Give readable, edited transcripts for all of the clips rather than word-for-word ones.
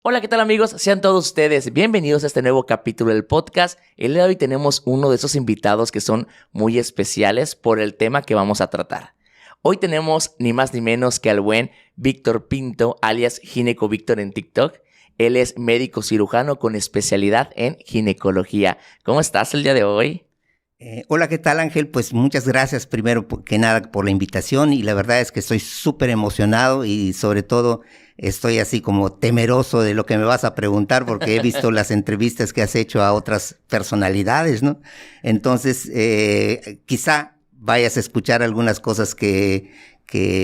Hola, ¿qué tal amigos? Sean todos ustedes bienvenidos a este nuevo capítulo del podcast. El día de hoy tenemos uno de esos invitados que son muy especiales por el tema que vamos a tratar. Hoy tenemos ni más ni menos que al buen Víctor Pinto, alias Gineco Víctor en TikTok. Él es médico cirujano con especialidad en ginecología. ¿Cómo estás el día de hoy? Hola, ¿qué tal, Ángel? Pues muchas gracias primero que nada por la invitación y la verdad es que estoy súper emocionado y sobre todo estoy así como temeroso de lo que me vas a preguntar porque he visto las entrevistas que has hecho a otras personalidades, ¿no? Entonces, quizá vayas a escuchar algunas cosas que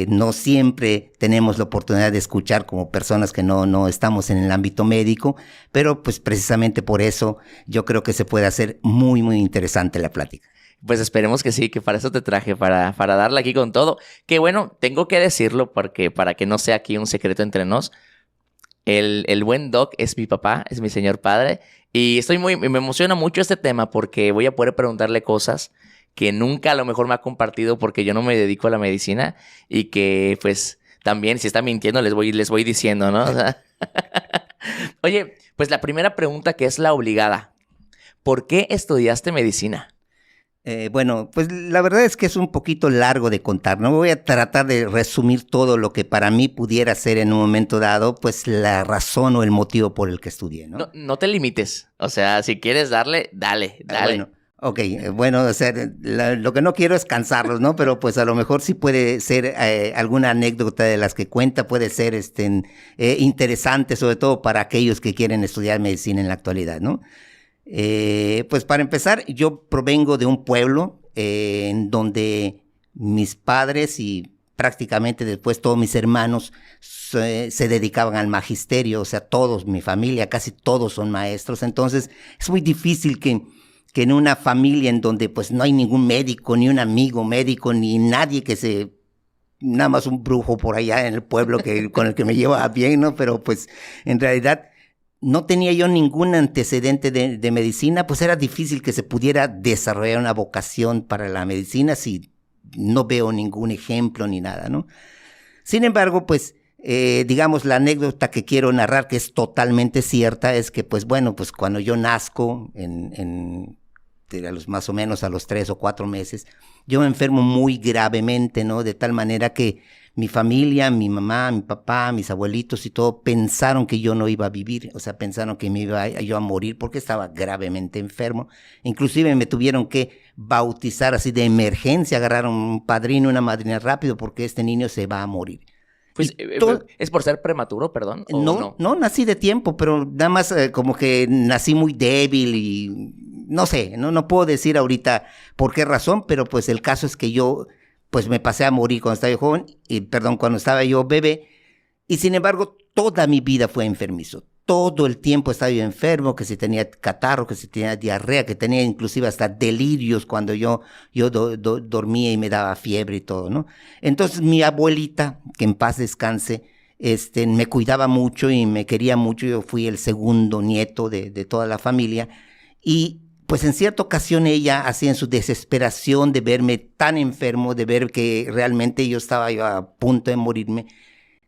no siempre tenemos la oportunidad de escuchar como personas que no estamos en el ámbito médico, pero pues precisamente por eso yo creo que se puede hacer muy, muy interesante la plática. Pues esperemos que sí, que para eso te traje, para darle aquí con todo. Que bueno, tengo que decirlo porque para que no sea aquí un secreto entre nos, el buen Doc es mi papá, es mi señor padre, y me emociona mucho este tema porque voy a poder preguntarle cosas que nunca a lo mejor me ha compartido porque yo no me dedico a la medicina y que pues también si está mintiendo les voy diciendo, ¿no? O sea, oye, pues la primera pregunta que es la obligada. ¿Por qué estudiaste medicina? Bueno, pues la verdad es que es un poquito largo de contar, ¿no? Voy a tratar de resumir todo lo que para mí pudiera ser en un momento dado, pues la razón o el motivo por el que estudié, ¿no? No te limites. O sea, si quieres darle, dale. Bueno, ok, bueno, o sea, lo que no quiero es cansarlos, ¿no? Pero pues a lo mejor sí puede ser alguna anécdota de las que cuenta, puede ser interesante, sobre todo para aquellos que quieren estudiar medicina en la actualidad, ¿no? Pues para empezar, yo provengo de un pueblo en donde mis padres y prácticamente después todos mis hermanos se dedicaban al magisterio, o sea, todos, mi familia, casi todos son maestros, entonces es muy difícil que en una familia en donde pues no hay ningún médico, ni un amigo médico, ni nadie nada más un brujo por allá en el pueblo con el que me lleva bien, ¿no? Pero pues en realidad no tenía yo ningún antecedente de medicina, pues era difícil que se pudiera desarrollar una vocación para la medicina si no veo ningún ejemplo ni nada, ¿no? Sin embargo, pues, digamos, la anécdota que quiero narrar, que es totalmente cierta, es que, pues, bueno, pues cuando yo nazco, más o menos a los 3 o 4 meses, yo me enfermo muy gravemente, ¿no? De tal manera que mi familia, mi mamá, mi papá, mis abuelitos y todo pensaron que yo no iba a vivir, o sea, pensaron que me iba yo a morir porque estaba gravemente enfermo. Inclusive me tuvieron que bautizar así de emergencia, agarraron un padrino y una madrina rápido porque este niño se va a morir. Pues, ¿es por ser prematuro, perdón? ¿O no? No nací de tiempo, pero nada más como que nací muy débil y no sé, no puedo decir ahorita por qué razón, pero pues el caso es que yo pues me pasé a morir cuando estaba yo joven, cuando estaba yo bebé, y sin embargo toda mi vida fue enfermizo. Todo el tiempo estaba yo enfermo, que si tenía catarro, que si tenía diarrea, que tenía inclusive hasta delirios cuando yo dormía y me daba fiebre y todo, ¿no? Entonces mi abuelita, que en paz descanse, me cuidaba mucho y me quería mucho. Yo fui el segundo nieto de toda la familia y pues en cierta ocasión ella, así en su desesperación de verme tan enfermo, de ver que realmente yo a punto de morirme,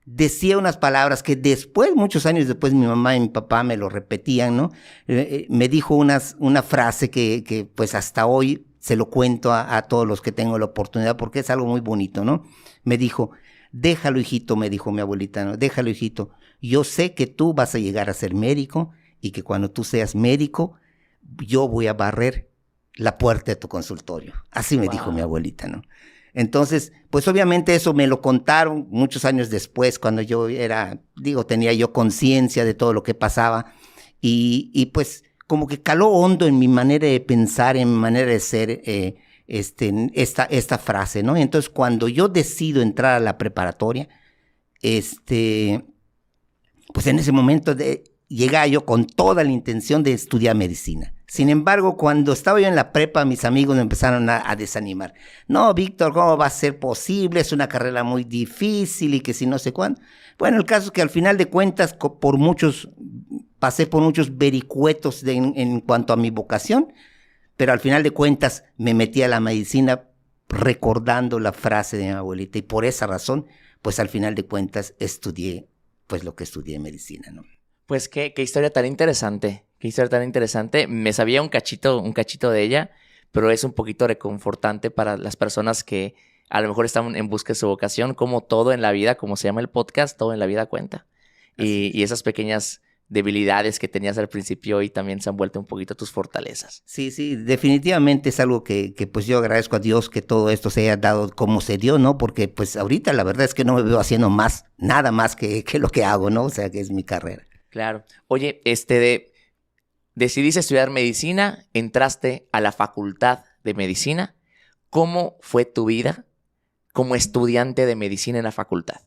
decía unas palabras que después, muchos años después, mi mamá y mi papá me lo repetían, ¿no? Me dijo una frase que pues hasta hoy se lo cuento a todos los que tengo la oportunidad porque es algo muy bonito, ¿no? Me dijo, déjalo hijito, me dijo mi abuelita, ¿no? Déjalo hijito, yo sé que tú vas a llegar a ser médico y que cuando tú seas médico, yo voy a barrer la puerta de tu consultorio. Así me dijo mi abuelita, ¿no? Entonces, pues obviamente eso me lo contaron muchos años después, cuando yo tenía yo conciencia de todo lo que pasaba y pues como que caló hondo en mi manera de pensar, en mi manera de ser esta frase, ¿no? Entonces, cuando yo decido entrar a la preparatoria, pues en ese momento llegaba yo con toda la intención de estudiar medicina. Sin embargo, cuando estaba yo en la prepa, mis amigos me empezaron a desanimar. No, Víctor, ¿cómo va a ser posible? Es una carrera muy difícil y que si no sé cuándo. Bueno, el caso es que al final de cuentas, pasé por muchos vericuetos en cuanto a mi vocación, pero al final de cuentas me metí a la medicina recordando la frase de mi abuelita y por esa razón, pues al final de cuentas estudié pues lo que estudié medicina, ¿no? Pues qué historia tan interesante. Qué historia tan interesante. Me sabía un cachito de ella, pero es un poquito reconfortante para las personas que a lo mejor están en busca de su vocación, como todo en la vida, como se llama el podcast, todo en la vida cuenta. Y esas pequeñas debilidades que tenías al principio hoy también se han vuelto un poquito tus fortalezas. Sí, definitivamente es algo que pues yo agradezco a Dios que todo esto se haya dado como se dio, ¿no? Porque pues ahorita la verdad es que no me veo haciendo nada más que lo que hago, ¿no? O sea, que es mi carrera. Claro. Oye, decidiste estudiar medicina, entraste a la facultad de medicina. ¿Cómo fue tu vida como estudiante de medicina en la facultad?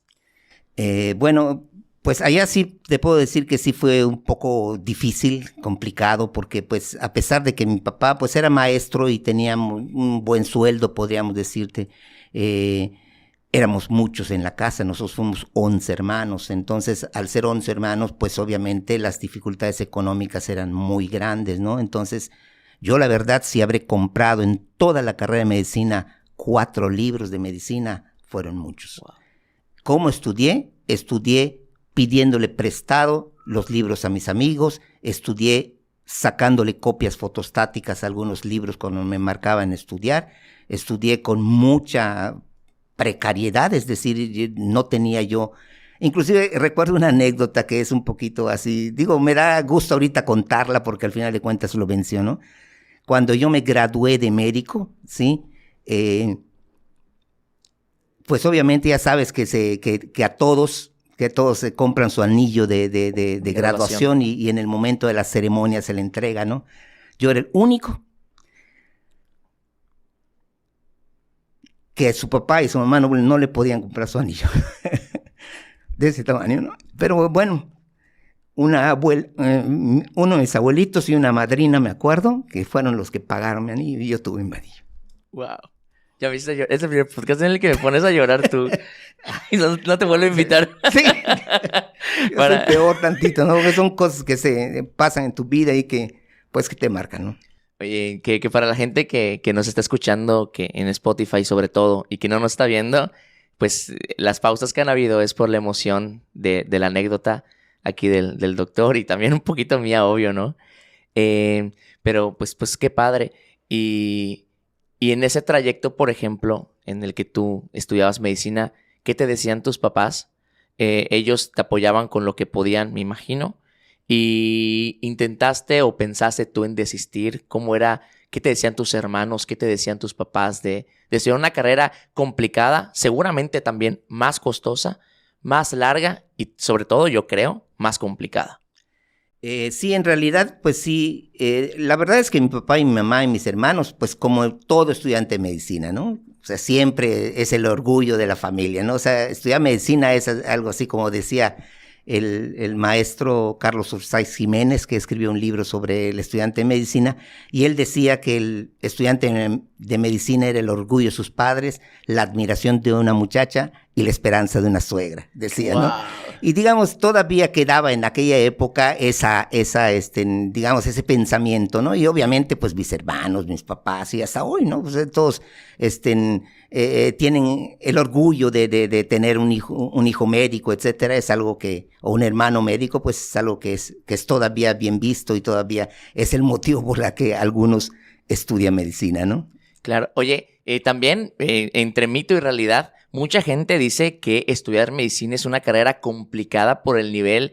Bueno, pues allá sí te puedo decir que sí fue un poco difícil, complicado, porque pues a pesar de que mi papá pues era maestro y tenía un buen sueldo, podríamos decirte, éramos muchos en la casa, nosotros fuimos 11 hermanos, entonces al ser 11 hermanos pues obviamente las dificultades económicas eran muy grandes, ¿no? Entonces yo la verdad sí habré comprado en toda la carrera de medicina 4 libros de medicina, fueron muchos. Wow. ¿Cómo estudié? Estudié pidiéndole prestado los libros a mis amigos, estudié sacándole copias fotostáticas a algunos libros cuando me marcaban estudiar, estudié con mucha precariedad, es decir, no tenía yo, inclusive recuerdo una anécdota que es un poquito así, digo, me da gusto ahorita contarla porque al final de cuentas lo menciono. Cuando yo me gradué de médico, ¿sí? Pues obviamente ya sabes que a todos se compran su anillo de graduación y en el momento de la ceremonia se le entrega, ¿no? Yo era el único que su papá y su mamá no le podían comprar su anillo de ese tamaño, ¿no? Pero bueno, uno de mis abuelitos y una madrina, me acuerdo, que fueron los que pagaron mi anillo y yo tuve mi anillo. Wow. Ya viste, es el primer podcast en el que me pones a llorar tú. Y no te vuelvo a invitar. Sí. Es peor tantito, ¿no? Porque son cosas que se pasan en tu vida y que, pues, que te marcan, ¿no? Oye, que para la gente que nos está escuchando, que en Spotify sobre todo, y que no nos está viendo, pues las pausas que han habido es por la emoción de la anécdota aquí del doctor y también un poquito mía, obvio, ¿no? Pero pues qué padre. Y en ese trayecto, por ejemplo, en el que tú estudiabas medicina, ¿qué te decían tus papás? Ellos te apoyaban con lo que podían, me imagino. ¿Y intentaste o pensaste tú en desistir? ¿Cómo era? ¿Qué te decían tus hermanos? ¿Qué te decían tus papás de estudiar una carrera complicada? Seguramente también más costosa, más larga y sobre todo, yo creo, más complicada. Sí, en realidad, pues sí, la verdad es que mi papá y mi mamá y mis hermanos, pues como todo estudiante de medicina, ¿no? O sea, siempre es el orgullo de la familia, ¿no? O sea, estudiar medicina es algo así como decía el maestro Carlos Ursáiz Jiménez, que escribió un libro sobre el estudiante de medicina, y él decía que el estudiante de medicina era el orgullo de sus padres, la admiración de una muchacha y la esperanza de una suegra, decía, wow, ¿no? Y digamos, todavía quedaba en aquella época digamos, ese pensamiento, ¿no? Y obviamente, pues, mis hermanos, mis papás, y hasta hoy, ¿no? Pues todos, tienen el orgullo de tener un hijo médico, etcétera, es algo o un hermano médico, pues es algo que es todavía bien visto y todavía es el motivo por la que algunos estudian medicina, ¿no? Claro. Oye, también, entre mito y realidad, mucha gente dice que estudiar medicina es una carrera complicada por el nivel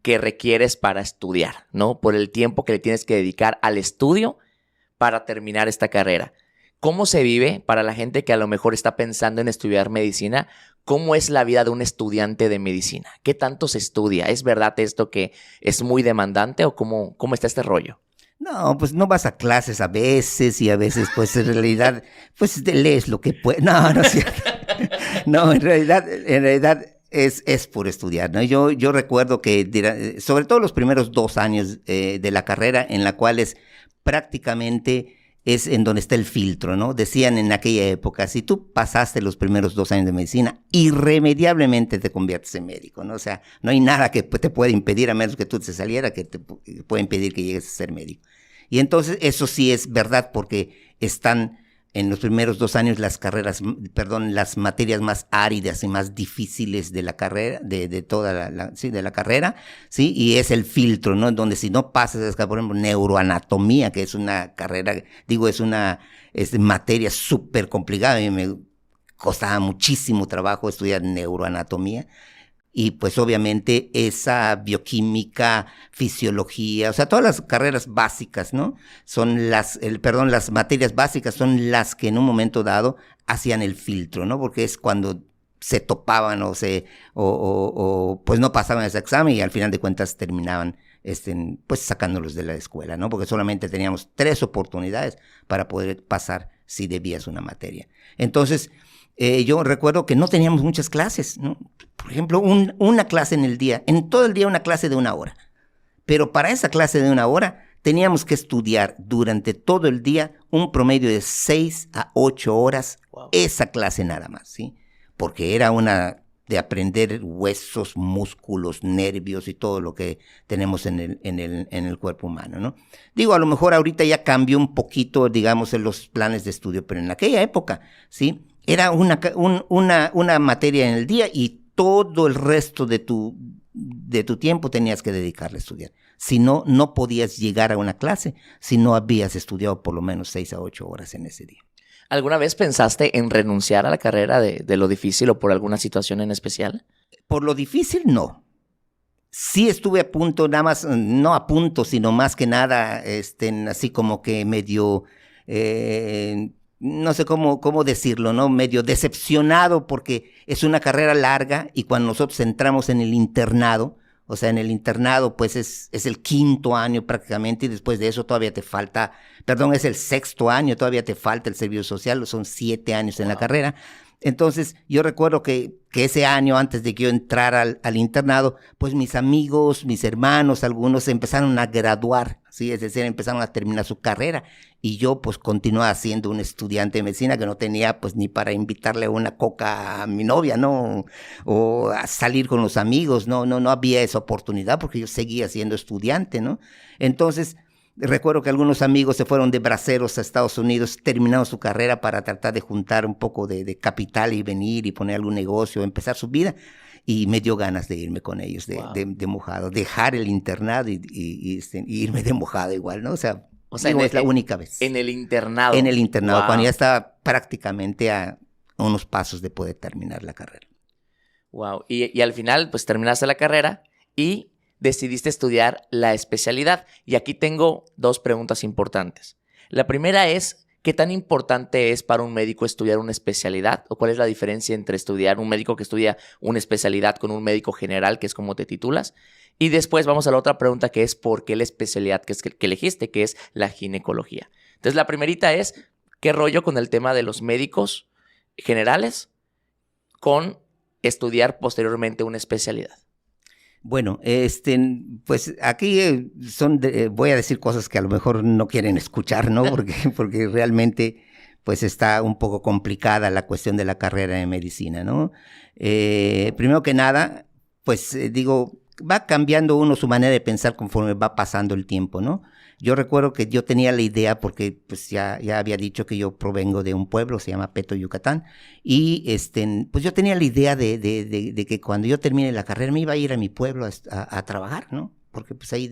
que requieres para estudiar, ¿no? Por el tiempo que le tienes que dedicar al estudio para terminar esta carrera. ¿Cómo se vive para la gente que a lo mejor está pensando en estudiar medicina? ¿Cómo es la vida de un estudiante de medicina? ¿Qué tanto se estudia? ¿Es verdad esto que es muy demandante o cómo está este rollo? No, pues no vas a clases a veces y a veces pues en realidad pues te lees lo que puedes. No, no es cierto. No, en realidad es por estudiar, ¿no? Yo recuerdo que sobre todo los primeros 2 años de la carrera en la cual prácticamente es en donde está el filtro, ¿no? Decían en aquella época, si tú pasaste los primeros 2 años de medicina, irremediablemente te conviertes en médico, ¿no? O sea, no hay nada que te pueda impedir, a menos que tú te saliera, que te pueda impedir que llegues a ser médico. Y entonces eso sí es verdad porque están en los primeros 2 años las materias más áridas y más difíciles de la carrera, de toda de la carrera, ¿sí? Y es el filtro, ¿no? Donde si no pasas, por ejemplo, neuroanatomía, que es una carrera, es materia súper complicada, a mí me costaba muchísimo trabajo estudiar neuroanatomía. Y pues obviamente esa bioquímica, fisiología, o sea, todas las carreras básicas, ¿no? Las materias básicas son las que en un momento dado hacían el filtro, ¿no? Porque es cuando se topaban o pues no pasaban ese examen y al final de cuentas terminaban pues sacándolos de la escuela, ¿no? Porque solamente teníamos 3 oportunidades para poder pasar si debías una materia. Entonces, yo recuerdo que no teníamos muchas clases, ¿no? Por ejemplo, una clase en todo el día una clase de 1 hora. Pero para esa clase de 1 hora teníamos que estudiar durante todo el día un promedio de 6 a 8 horas, wow, esa clase nada más, ¿sí? Porque era una de aprender huesos, músculos, nervios y todo lo que tenemos en el cuerpo humano, ¿no? Digo, a lo mejor ahorita ya cambió un poquito, digamos, en los planes de estudio, pero en aquella época, ¿sí? Era una materia en el día y todo el resto de tu tiempo tenías que dedicarle a estudiar. Si no, no podías llegar a una clase si no habías estudiado por lo menos 6 a 8 horas en ese día. ¿Alguna vez pensaste en renunciar a la carrera de lo difícil o por alguna situación en especial? Por lo difícil, no. Sí estuve a punto, nada más, no a punto, sino más que nada, así como que medio... no sé cómo decirlo, ¿no? Medio decepcionado porque es una carrera larga y cuando nosotros entramos en el internado, o sea, en el internado pues es el 5.º año prácticamente y después de eso todavía te falta, es el 6.º año, todavía te falta el servicio social, son 7 años en la carrera. Entonces, yo recuerdo que ese año, antes de que yo entrara al internado, pues mis amigos, mis hermanos, algunos se empezaron a graduar, ¿sí? Es decir, empezaron a terminar su carrera. Y yo, pues, continuaba siendo un estudiante de medicina que no tenía, pues, ni para invitarle una coca a mi novia, ¿no? O a salir con los amigos, no había esa oportunidad porque yo seguía siendo estudiante, ¿no? Entonces, recuerdo que algunos amigos se fueron de braceros a Estados Unidos, terminaron su carrera para tratar de juntar un poco de capital y venir y poner algún negocio, empezar su vida. Y me dio ganas de irme con ellos, Wow, de mojado, dejar el internado y irme de mojado igual, ¿no? O sea digo, es la única vez. En el internado. En el internado, wow, cuando ya estaba prácticamente a unos pasos de poder terminar la carrera. Wow. Y al final, pues terminaste la carrera y decidiste estudiar la especialidad. Y aquí tengo 2 preguntas importantes. La primera es, ¿qué tan importante es para un médico estudiar una especialidad? ¿O cuál es la diferencia entre estudiar un médico que estudia una especialidad con un médico general, que es como te titulas? Y después vamos a la otra pregunta, que es ¿por qué la especialidad que elegiste, que es la ginecología? Entonces, la primerita es, ¿qué rollo con el tema de los médicos generales con estudiar posteriormente una especialidad? Bueno, pues aquí voy a decir cosas que a lo mejor no quieren escuchar, ¿no? Porque realmente, pues está un poco complicada la cuestión de la carrera de medicina, ¿no? Primero que nada, pues digo, va cambiando uno su manera de pensar conforme va pasando el tiempo, ¿no? Yo recuerdo que yo tenía la idea, porque pues ya había dicho que yo provengo de un pueblo, se llama Peto, Yucatán, y pues yo tenía la idea de que cuando yo termine la carrera me iba a ir a mi pueblo a trabajar, ¿no? Porque pues ahí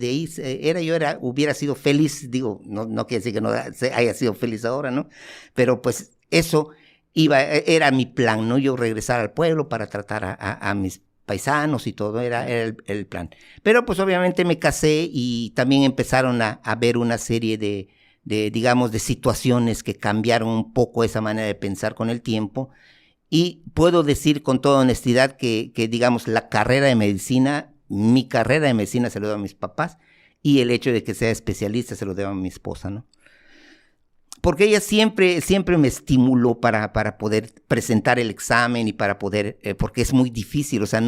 hubiera sido feliz, digo, no quiere decir que no haya sido feliz ahora, ¿no? Pero pues eso era mi plan, ¿no? Yo regresar al pueblo para tratar a mis paisanos y todo, era el plan. Pero pues obviamente me casé y también empezaron a ver una serie digamos, de situaciones que cambiaron un poco esa manera de pensar con el tiempo. Y puedo decir con toda honestidad que digamos, mi carrera de medicina se lo debo a mis papás, y el hecho de que sea especialista se lo debo a mi esposa, ¿no? Porque ella siempre me estimuló para poder presentar el examen y para poder, porque es muy difícil, o sea,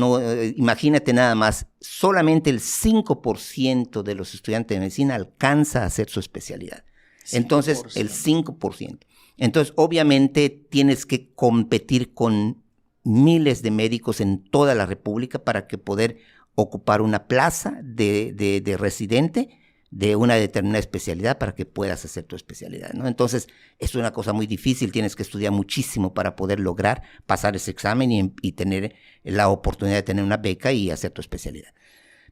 imagínate nada más, solamente el 5% de los estudiantes de medicina alcanza a hacer su especialidad. 5%. Entonces, el 5%. Entonces, obviamente, tienes que competir con miles de médicos en toda la República para poder ocupar una plaza de residente, de una determinada especialidad para que puedas hacer tu especialidad, ¿no? Entonces, es una cosa muy difícil, tienes que estudiar muchísimo para poder lograr pasar ese examen y tener la oportunidad de tener una beca y hacer tu especialidad.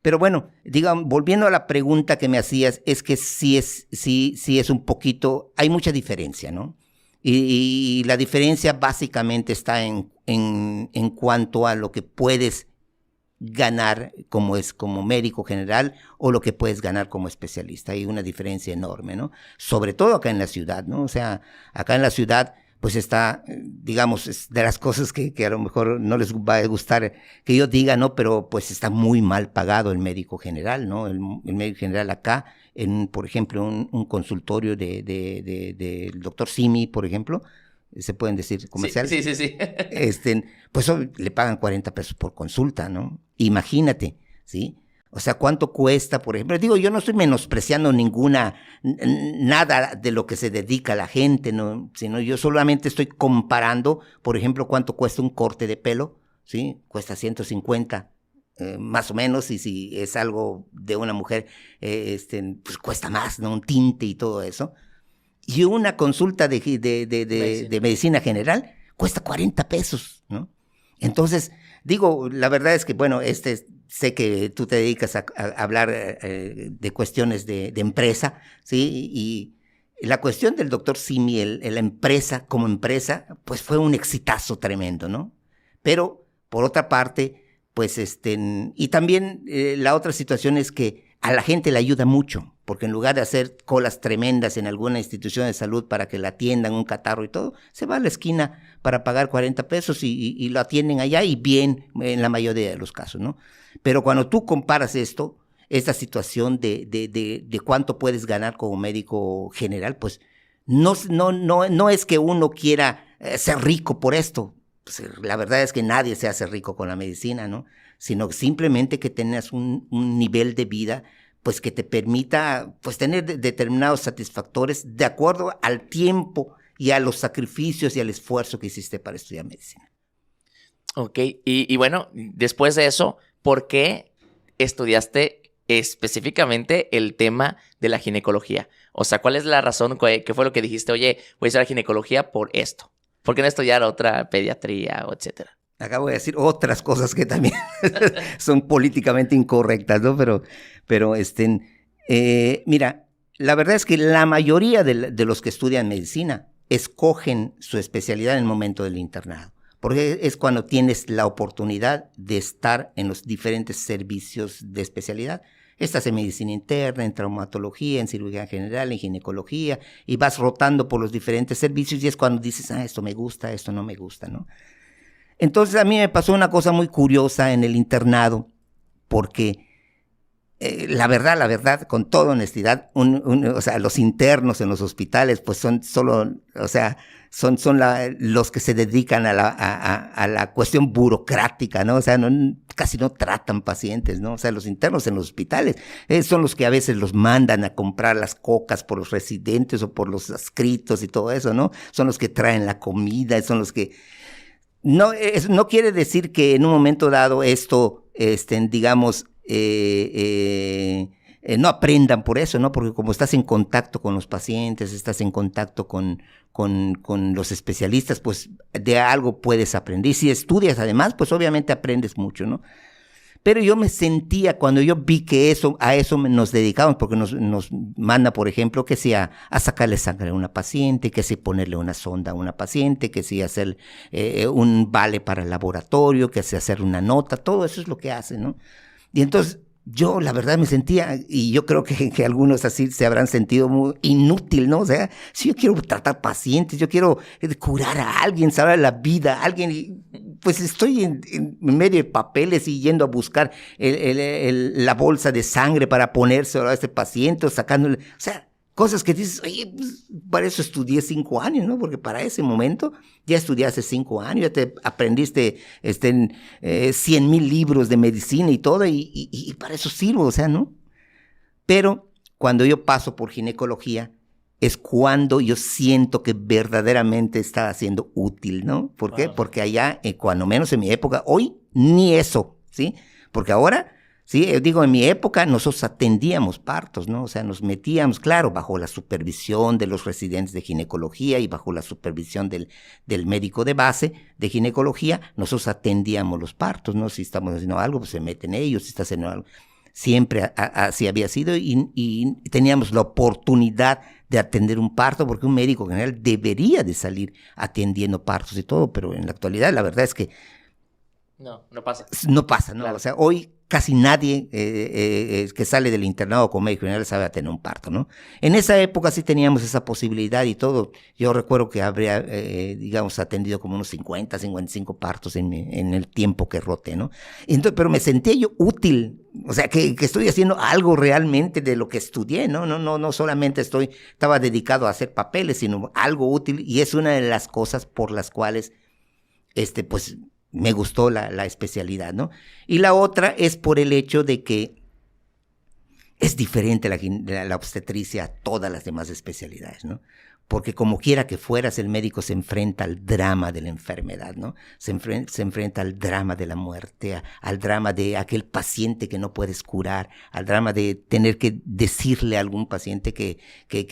Pero bueno, digamos, volviendo a la pregunta que me hacías, es que sí es un poquito, hay mucha diferencia, ¿no? Y la diferencia básicamente está en cuanto a lo que puedes ganar como médico general o lo que puedes ganar como especialista. Hay una diferencia enorme, ¿no? Sobre todo acá en la ciudad, ¿no? O sea, acá en la ciudad pues está, digamos, es de las cosas que a lo mejor no les va a gustar que yo diga, ¿no? Pero pues está muy mal pagado el médico general, ¿no? El médico general acá, por ejemplo, un consultorio del doctor Simi, por ejemplo, se pueden decir comerciales. Sí. Pues le pagan 40 pesos por consulta, ¿no? Imagínate, ¿sí? O sea, ¿cuánto cuesta, por ejemplo? Digo, yo no estoy menospreciando nada de lo que se dedica la gente, ¿no? Sino yo solamente estoy comparando, por ejemplo, cuánto cuesta un corte de pelo, ¿sí? Cuesta 150, más o menos, y si es algo de una mujer, pues cuesta más, ¿no? Un tinte y todo eso. Y una consulta de medicina general cuesta 40 pesos, ¿no? Entonces, digo, la verdad es que, bueno, sé que tú te dedicas a hablar de cuestiones de empresa, ¿sí? Y la cuestión del doctor Simi, la empresa como empresa, pues fue un exitazo tremendo, ¿no? Pero, por otra parte, pues, y también la otra situación es que a la gente le ayuda mucho, porque en lugar de hacer colas tremendas en alguna institución de salud para que la atiendan, un catarro y todo, se va a la esquina para pagar 40 pesos y lo atienden allá y bien en la mayoría de los casos, ¿no? Pero cuando tú comparas esta situación de cuánto puedes ganar como médico general, pues no es que uno quiera ser rico por esto. Pues, la verdad es que nadie se hace rico con la medicina, ¿no? Sino simplemente que tengas un nivel de vida pues que te permita pues tener determinados satisfactores de acuerdo al tiempo y a los sacrificios y al esfuerzo que hiciste para estudiar medicina. Ok, y bueno, después de eso, ¿por qué estudiaste específicamente el tema de la ginecología? O sea, ¿cuál es la razón? ¿Qué fue lo que dijiste? Oye, voy a estudiar ginecología por esto. ¿Por qué no estudiar otra pediatría o etcétera? Acá voy a decir otras cosas que también son políticamente incorrectas, ¿no? Pero mira, la verdad es que la mayoría de los que estudian medicina escogen su especialidad en el momento del internado, porque es cuando tienes la oportunidad de estar en los diferentes servicios de especialidad. Estás en medicina interna, en traumatología, en cirugía general, en ginecología, y vas rotando por los diferentes servicios y es cuando dices, esto me gusta, esto no me gusta, ¿no? Entonces a mí me pasó una cosa muy curiosa en el internado, porque la verdad, con toda honestidad, o sea, los internos en los hospitales, pues son solo, o sea, son los que se dedican a la cuestión burocrática, ¿no? O sea, casi no tratan pacientes, ¿no? O sea, los internos en los hospitales son los que a veces los mandan a comprar las cocas por los residentes o por los adscritos y todo eso, ¿no? Son los que traen la comida, son los que... No quiere decir que en un momento dado esto, digamos, no aprendan por eso, ¿no? Porque como estás en contacto con los pacientes, estás en contacto con los especialistas, pues de algo puedes aprender. Y si estudias además, pues obviamente aprendes mucho, ¿no? Pero yo me sentía, cuando yo vi que a eso nos dedicamos, porque nos manda, por ejemplo, que sea a sacarle sangre a una paciente, que sea ponerle una sonda a una paciente, que sea hacer un vale para el laboratorio, que sea hacer una nota, todo eso es lo que hace, ¿no? Y entonces yo la verdad me sentía, y yo creo que algunos así se habrán sentido muy inútil, ¿no? O sea, si yo quiero tratar pacientes, yo quiero curar a alguien, salvar la vida a alguien, pues estoy en medio de papeles y yendo a buscar la bolsa de sangre para ponérselo a este paciente, o sacándole, o sea, cosas que dices, oye, pues para eso estudié 5 años, ¿no? Porque para ese momento ya estudiaste 5 años, ya te aprendiste 100,000 libros de medicina y todo, y para eso sirvo, o sea, ¿no? Pero cuando yo paso por ginecología, es cuando yo siento que verdaderamente estaba siendo útil, ¿no? ¿Por qué? Porque allá, cuando menos en mi época, hoy, ni eso, ¿sí? Porque ahora Sí, digo, en mi época nosotros atendíamos partos, ¿no? O sea, nos metíamos, claro, bajo la supervisión de los residentes de ginecología y bajo la supervisión del médico de base de ginecología, nosotros atendíamos los partos, ¿no? Si estamos haciendo algo, pues se meten ellos, si está haciendo algo. Siempre así había sido y teníamos la oportunidad de atender un parto porque un médico general debería de salir atendiendo partos y todo, pero en la actualidad la verdad es que no pasa. no pasa, ¿no? Claro. O sea, hoy casi nadie que sale del internado como médico general sabe atender un parto, ¿no? En esa época sí teníamos esa posibilidad y todo. Yo recuerdo que habría, digamos, atendido como unos 50, 55 partos en el tiempo que roté, ¿no? Entonces, pero me sentía yo útil, o sea, que estoy haciendo algo realmente de lo que estudié, ¿no? No solamente estaba dedicado a hacer papeles, sino algo útil, y es una de las cosas por las cuales, pues, me gustó la especialidad, ¿no? Y la otra es por el hecho de que es diferente la obstetricia a todas las demás especialidades, ¿no? Porque como quiera que fueras, el médico se enfrenta al drama de la enfermedad, ¿no? Se enfrenta al drama de la muerte, al drama de aquel paciente que no puedes curar, al drama de tener que decirle a algún paciente que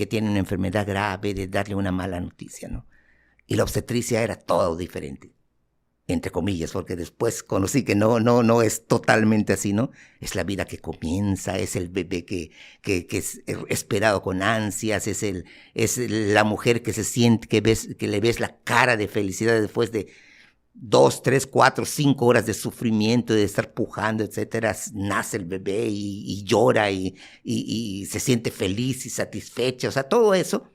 tiene una enfermedad grave, de darle una mala noticia, ¿no? Y la obstetricia era todo diferente, entre comillas, porque después conocí que no es totalmente así, ¿no? Es la vida que comienza, es el bebé que es esperado con ansias, es la mujer que se siente, que le ves la cara de felicidad después de 2, 3, 4, 5 horas de sufrimiento, de estar pujando, etcétera. Nace el bebé y llora y se siente feliz y satisfecha, o sea, todo eso.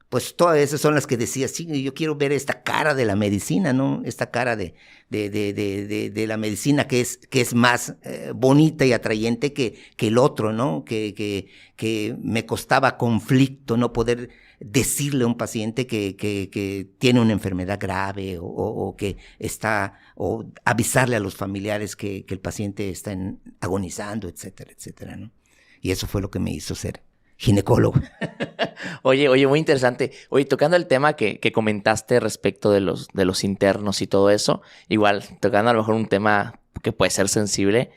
Pues todas esas son las que decía, sí, yo quiero ver esta cara de la medicina, ¿no? Esta cara de la medicina que es más bonita y atrayente que el otro, ¿no? Que me costaba conflicto no poder decirle a un paciente que tiene una enfermedad grave o que está, o avisarle a los familiares que el paciente está agonizando, etcétera, etcétera, ¿no? Y eso fue lo que me hizo ser ginecólogo. Oye, muy interesante. Oye, tocando el tema que comentaste respecto de los internos y todo eso, igual, tocando a lo mejor un tema que puede ser sensible,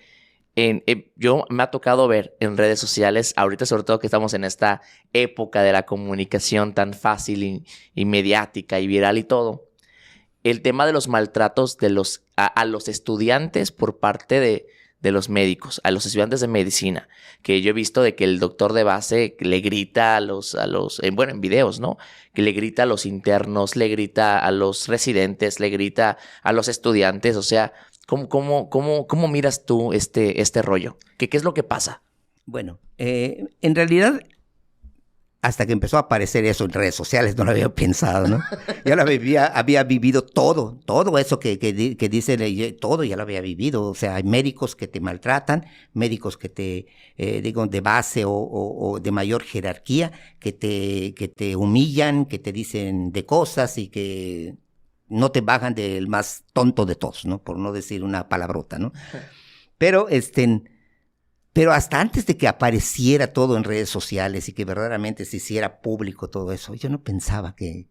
yo me ha tocado ver en redes sociales, ahorita sobre todo que estamos en esta época de la comunicación tan fácil y mediática y viral y todo, el tema de los maltratos a los estudiantes por parte de los médicos, a los estudiantes de medicina, que yo he visto de que el doctor de base le grita en videos, ¿no? Que le grita a los internos, le grita a los residentes, le grita a los estudiantes, o sea, ¿cómo miras tú este rollo? ¿Qué es lo que pasa? Bueno, en realidad, hasta que empezó a aparecer eso en redes sociales, no lo había pensado, ¿no? Ya había vivido todo eso que dice, todo ya lo había vivido. O sea, hay médicos que te maltratan, médicos que de base o de mayor jerarquía, que te humillan, que te dicen de cosas y que no te bajan del más tonto de todos, ¿no? Por no decir una palabrota, ¿no? Pero hasta antes de que apareciera todo en redes sociales y que verdaderamente se hiciera público todo eso, yo no pensaba que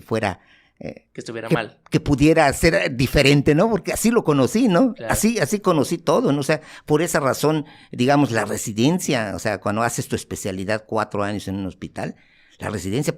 fuera... que estuviera mal. Que pudiera ser diferente, ¿no? Porque así lo conocí, ¿no? Claro. Así conocí todo, ¿no? O sea, por esa razón, digamos, la residencia, o sea, cuando haces tu especialidad 4 años en un hospital, la residencia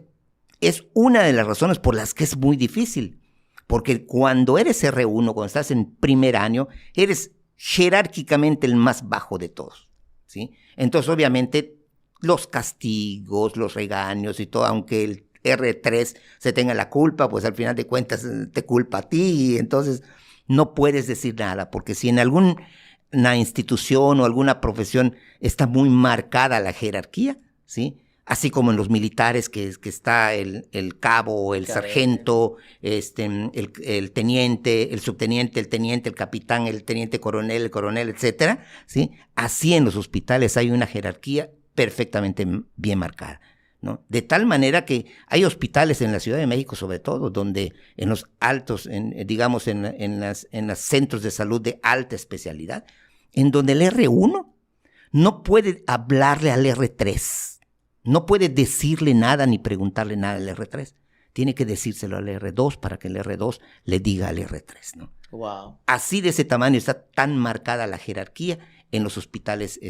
es una de las razones por las que es muy difícil. Porque cuando eres R1, cuando estás en primer año, eres jerárquicamente el más bajo de todos, ¿sí? Entonces, obviamente, los castigos, los regaños y todo, aunque el R3 se tenga la culpa, pues al final de cuentas te culpa a ti, y entonces no puedes decir nada, porque si en alguna institución o alguna profesión está muy marcada la jerarquía, ¿sí? Así como en los militares que está el cabo, el sargento, el teniente, el subteniente, el teniente, el capitán, el teniente coronel, el coronel, etcétera, ¿sí? Así en los hospitales hay una jerarquía perfectamente bien marcada, ¿no? De tal manera que hay hospitales en la Ciudad de México, sobre todo, donde en los altos, digamos, en los centros de salud de alta especialidad, en donde el R1 no puede hablarle al R3. No puede decirle nada ni preguntarle nada al R3. Tiene que decírselo al R2 para que el R2 le diga al R3, ¿no? Wow. Así de ese tamaño está tan marcada la jerarquía en los hospitales,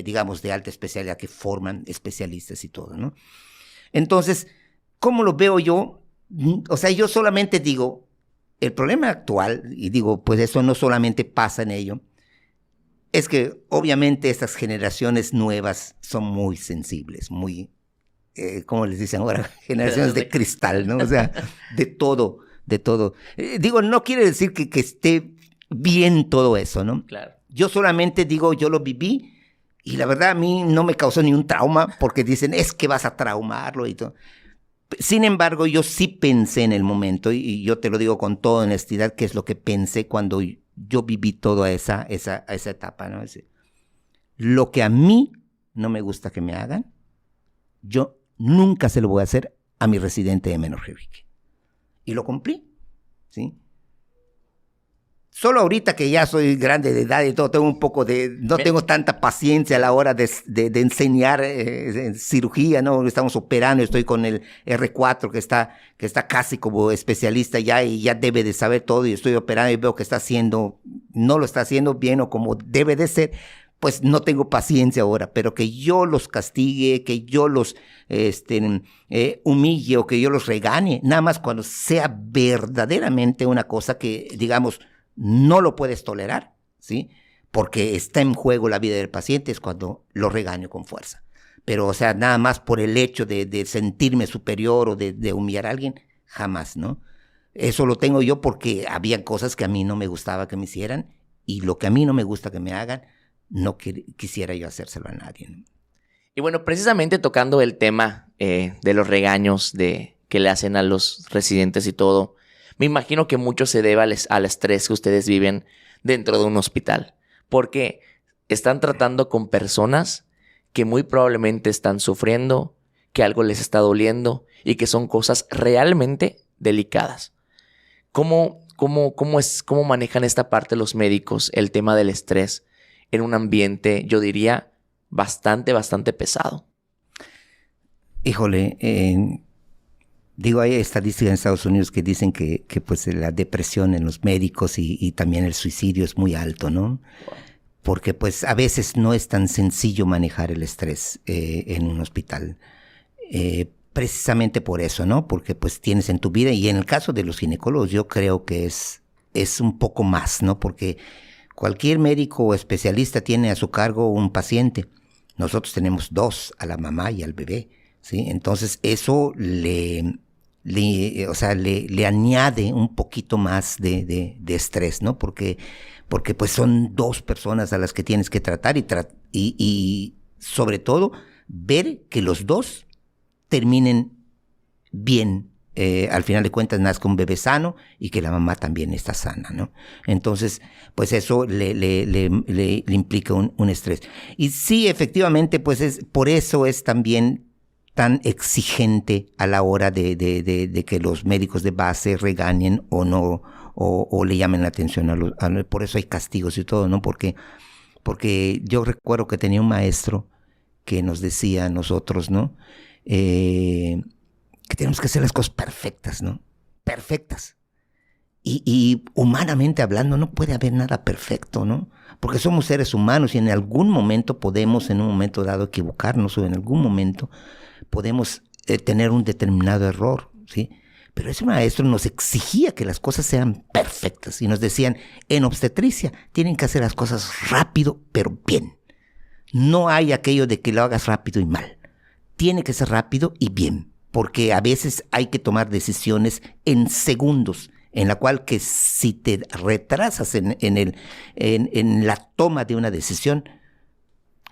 digamos, de alta especialidad que forman especialistas y todo, ¿no? Entonces, ¿cómo lo veo yo? O sea, yo solamente digo, el problema actual, y digo, pues eso no solamente pasa en ello, es que obviamente estas generaciones nuevas son muy sensibles, muy, ¿cómo les dicen ahora? Generaciones de cristal, ¿no? O sea, de todo, de todo. Digo, no quiere decir que esté bien todo eso, ¿no? Claro. Yo solamente digo, yo lo viví y la verdad a mí no me causó ni un trauma porque dicen, es que vas a traumarlo y todo. Sin embargo, yo sí pensé en el momento y yo te lo digo con toda honestidad, que es lo que pensé cuando yo viví toda esa etapa, ¿no? Lo que a mí no me gusta que me hagan, yo nunca se lo voy a hacer a mi residente de Menorjevique. Y lo cumplí, ¿sí? Solo ahorita que ya soy grande de edad y todo, tengo un poco no tengo tanta paciencia a la hora de enseñar cirugía, ¿no? Estamos operando, estoy con el R4 que está casi como especialista ya y ya debe de saber todo y estoy operando y veo que no lo está haciendo bien o como debe de ser, pues no tengo paciencia ahora, pero que yo los castigue, que yo los humille o que yo los regañe, nada más cuando sea verdaderamente una cosa que, digamos, no lo puedes tolerar, ¿sí? Porque está en juego la vida del paciente, es cuando lo regaño con fuerza. Pero, o sea, nada más por el hecho de sentirme superior o de humillar a alguien, jamás, ¿no? Eso lo tengo yo porque había cosas que a mí no me gustaba que me hicieran y lo que a mí no me gusta que me hagan, no quisiera yo hacérselo a nadie, ¿no? Y bueno, precisamente tocando el tema de los regaños que le hacen a los residentes y todo, me imagino que mucho se debe al estrés que ustedes viven dentro de un hospital, porque están tratando con personas que muy probablemente están sufriendo, que algo les está doliendo y que son cosas realmente delicadas. ¿Cómo manejan esta parte los médicos, el tema del estrés, en un ambiente, yo diría, bastante pesado? Híjole, digo, hay estadísticas en Estados Unidos que dicen que pues la depresión en los médicos y también el suicidio es muy alto, ¿no? Porque pues a veces no es tan sencillo manejar el estrés en un hospital. Precisamente por eso, ¿no? Porque pues tienes en tu vida, y en el caso de los ginecólogos yo creo que es un poco más, ¿no? Porque cualquier médico o especialista tiene a su cargo un paciente. Nosotros tenemos 2, a la mamá y al bebé, ¿sí? Entonces eso le añade un poquito más de estrés, ¿no? Porque pues son 2 personas a las que tienes que tratar y sobre todo ver que los 2 terminen bien. Al final de cuentas nazca un bebé sano y que la mamá también está sana, ¿no? Entonces, pues eso le implica un estrés. Y sí, efectivamente, pues por eso es también tan exigente a la hora de que los médicos de base regañen o no, o le llamen la atención por eso hay castigos y todo, ¿no? Porque yo recuerdo que tenía un maestro que nos decía a nosotros, ¿no? Que tenemos que hacer las cosas perfectas, ¿no? Perfectas. Y humanamente hablando no puede haber nada perfecto, ¿no? Porque somos seres humanos y en algún momento podemos, en un momento dado, equivocarnos o en algún momento podemos tener un determinado error, ¿sí? Pero ese maestro nos exigía que las cosas sean perfectas y nos decían, en obstetricia tienen que hacer las cosas rápido, pero bien. No hay aquello de que lo hagas rápido y mal. Tiene que ser rápido y bien, porque a veces hay que tomar decisiones en segundos, en la cual que si te retrasas en la toma de una decisión,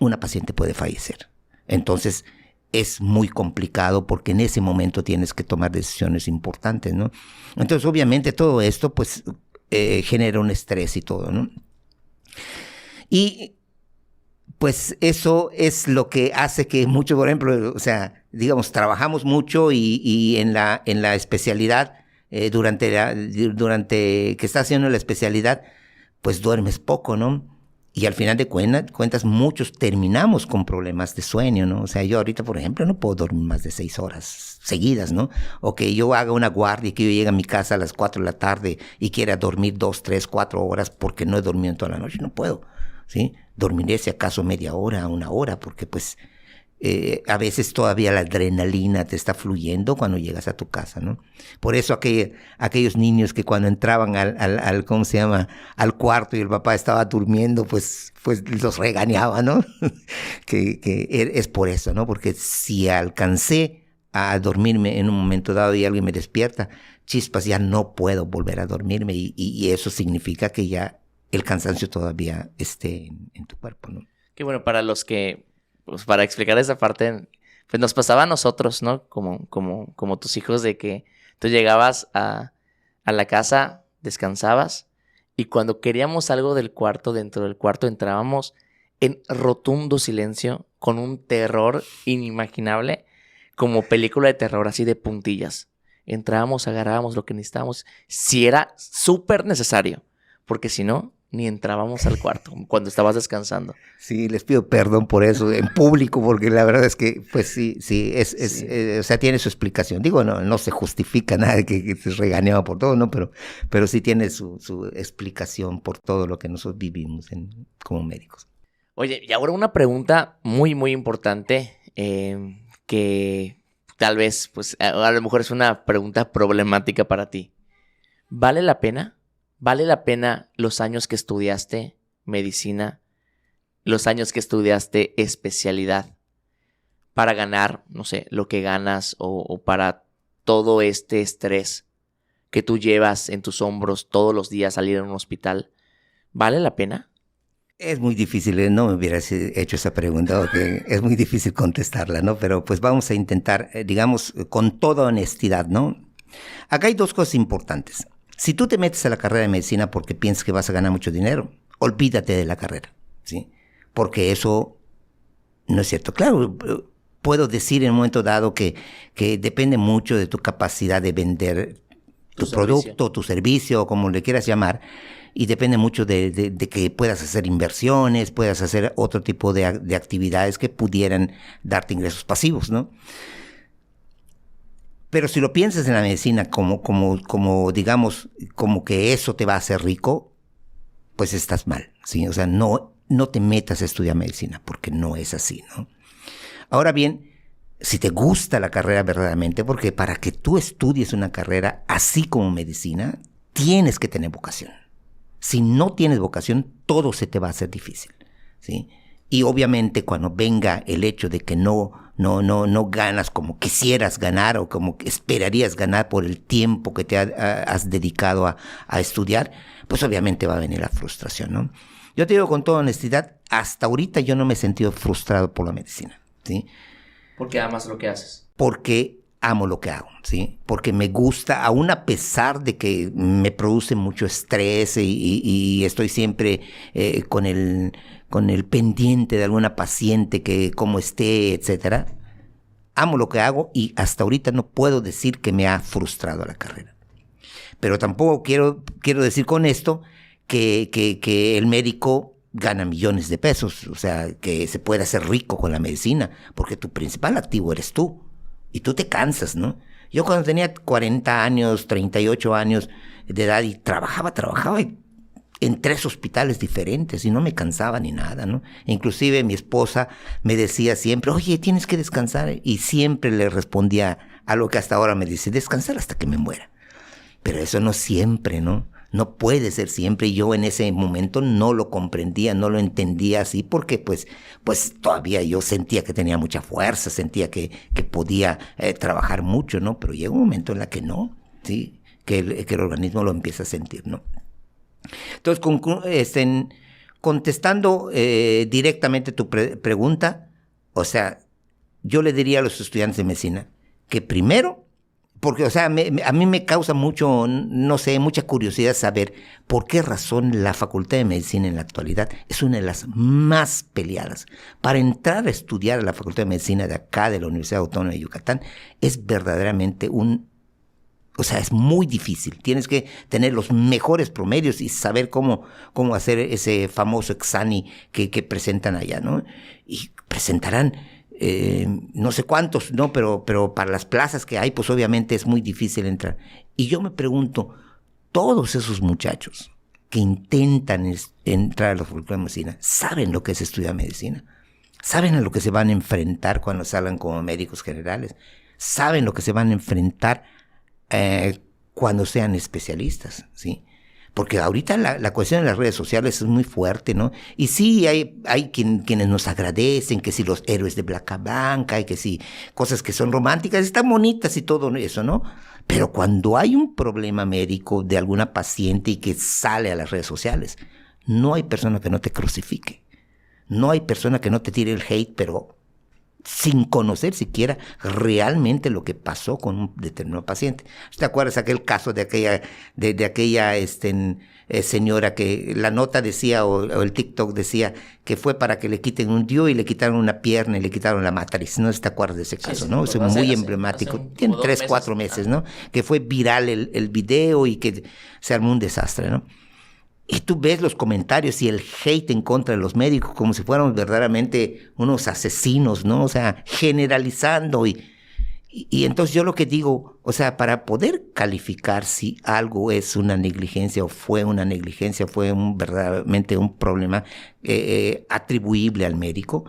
una paciente puede fallecer. Entonces, es muy complicado porque en ese momento tienes que tomar decisiones importantes, ¿no? Entonces, obviamente, todo esto, pues, genera un estrés y todo, ¿no? Y, pues, eso es lo que hace que mucho, por ejemplo, o sea, digamos, trabajamos mucho y en la especialidad, durante que estás haciendo la especialidad, pues duermes poco, ¿no? Y al final de cuentas, muchos terminamos con problemas de sueño, ¿no? O sea, yo ahorita, por ejemplo, no puedo dormir más de 6 horas seguidas, ¿no? O que yo haga una guardia y que yo llegue a mi casa a las 4 de la tarde y quiera dormir 2, 3, 4 horas porque no he dormido en toda la noche, no puedo, ¿sí? dormiré si acaso media hora, una hora, porque pues a veces todavía la adrenalina te está fluyendo cuando llegas a tu casa, ¿no? Por eso aquellos niños que cuando entraban ¿cómo se llama? Al cuarto y el papá estaba durmiendo, pues los regañaba, ¿no? que es por eso, ¿no? Porque si alcancé a dormirme en un momento dado y alguien me despierta, chispas, ya no puedo volver a dormirme y eso significa que ya el cansancio todavía esté en tu cuerpo, ¿no? Que bueno, para los que, pues para explicar esa parte, pues nos pasaba a nosotros, ¿no? Como tus hijos, de que tú llegabas a la casa, descansabas, y cuando queríamos algo del cuarto, dentro del cuarto entrábamos en rotundo silencio, con un terror inimaginable, como película de terror, así de puntillas. Entrábamos, agarrábamos lo que necesitábamos, si era súper necesario, porque si no, ni entrábamos al cuarto cuando estabas descansando. Sí, les pido perdón por eso en público, porque la verdad es que, pues sí, o sea, tiene su explicación. Digo, no se justifica nada que se regañaba por todo, ¿no? Pero sí tiene su explicación por todo lo que nosotros vivimos como médicos. Oye, y ahora una pregunta muy, muy importante, que tal vez, pues, a lo mejor es una pregunta problemática para ti. ¿Vale la pena? ¿Vale la pena los años que estudiaste medicina, los años que estudiaste especialidad para ganar, no sé, lo que ganas o para todo este estrés que tú llevas en tus hombros todos los días salir a un hospital? ¿Vale la pena? Es muy difícil, no me hubieras hecho esa pregunta, porque es muy difícil contestarla, ¿no? Pero pues vamos a intentar, digamos, con toda honestidad, ¿no? Acá hay dos cosas importantes. Si tú te metes a la carrera de medicina porque piensas que vas a ganar mucho dinero, olvídate de la carrera, ¿sí? Porque eso no es cierto. Claro, puedo decir en un momento dado que depende mucho de tu capacidad de vender tu producto, tu servicio, como le quieras llamar, y depende mucho de que puedas hacer inversiones, puedas hacer otro tipo de actividades que pudieran darte ingresos pasivos, ¿no? Pero si lo piensas en la medicina como digamos, como que eso te va a hacer rico, pues estás mal, ¿sí? O sea, no te metas a estudiar medicina, porque no es así, ¿no? Ahora bien, si te gusta la carrera verdaderamente, porque para que tú estudies una carrera así como medicina, tienes que tener vocación. Si no tienes vocación, todo se te va a hacer difícil, ¿sí? Y obviamente cuando venga el hecho de que no ganas como quisieras ganar o como esperarías ganar por el tiempo que te has dedicado a estudiar, pues obviamente va a venir la frustración, ¿no? Yo te digo con toda honestidad, hasta ahorita yo no me he sentido frustrado por la medicina, ¿sí? Porque amas lo que haces. Porque amo lo que hago, ¿sí? Porque me gusta, aún a pesar de que me produce mucho estrés y estoy siempre con el pendiente de alguna paciente, que cómo esté, etcétera. Amo lo que hago y hasta ahorita no puedo decir que me ha frustrado la carrera. Pero tampoco quiero decir con esto que el médico gana millones de pesos, o sea, que se puede hacer rico con la medicina, porque tu principal activo eres tú. Y tú te cansas, ¿no? Yo cuando tenía 40 años, 38 años de edad y trabajaba en 3 hospitales diferentes y no me cansaba ni nada, ¿no? Inclusive mi esposa me decía siempre, oye, tienes que descansar. Y siempre le respondía algo que hasta ahora me dice, descansar hasta que me muera. Pero eso no siempre, ¿no? No puede ser siempre. Y yo en ese momento no lo comprendía, no lo entendía así, porque pues todavía yo sentía que tenía mucha fuerza, sentía que podía trabajar mucho, ¿no? Pero llega un momento en la que no, ¿sí? Que el organismo lo empieza a sentir, ¿no? Entonces, contestando directamente tu pregunta, o sea, yo le diría a los estudiantes de medicina que primero, porque, o sea, a mí me causa mucho, no sé, mucha curiosidad saber por qué razón la Facultad de Medicina en la actualidad es una de las más peleadas. Para entrar a estudiar a la Facultad de Medicina de acá, de la Universidad Autónoma de Yucatán, es verdaderamente o sea, es muy difícil. Tienes que tener los mejores promedios y saber cómo hacer ese famoso examen que presentan allá, ¿no? Y presentarán no sé cuántos, ¿no? Pero para las plazas que hay, pues obviamente es muy difícil entrar. Y yo me pregunto, todos esos muchachos que intentan entrar a la Facultad de Medicina saben lo que es estudiar medicina, saben a lo que se van a enfrentar cuando salgan como médicos generales, saben lo que se van a enfrentar cuando sean especialistas, ¿sí? Porque ahorita la cuestión de las redes sociales es muy fuerte, ¿no? Y sí, hay quienes nos agradecen, que si los héroes de Blanca, y que si cosas que son románticas, están bonitas y todo eso, ¿no? Pero cuando hay un problema médico de alguna paciente y que sale a las redes sociales, no hay persona que no te crucifique. No hay persona que no te tire el hate, pero sin conocer siquiera realmente lo que pasó con un determinado paciente. ¿Te acuerdas aquel caso de aquella señora que la nota decía o el TikTok decía que fue para que le quiten un DIU y le quitaron una pierna y le quitaron la matriz? No sé si te acuerdas de ese caso, sí, ¿no? Es muy emblemático. Tiene 3, 4 meses, ¿no? Que fue viral el video y que se armó un desastre, ¿no? Y tú ves los comentarios y el hate en contra de los médicos como si fuéramos verdaderamente unos asesinos, ¿no? O sea, generalizando. Y entonces yo lo que digo, o sea, para poder calificar si algo es una negligencia o fue una negligencia, fue verdaderamente un problema atribuible al médico,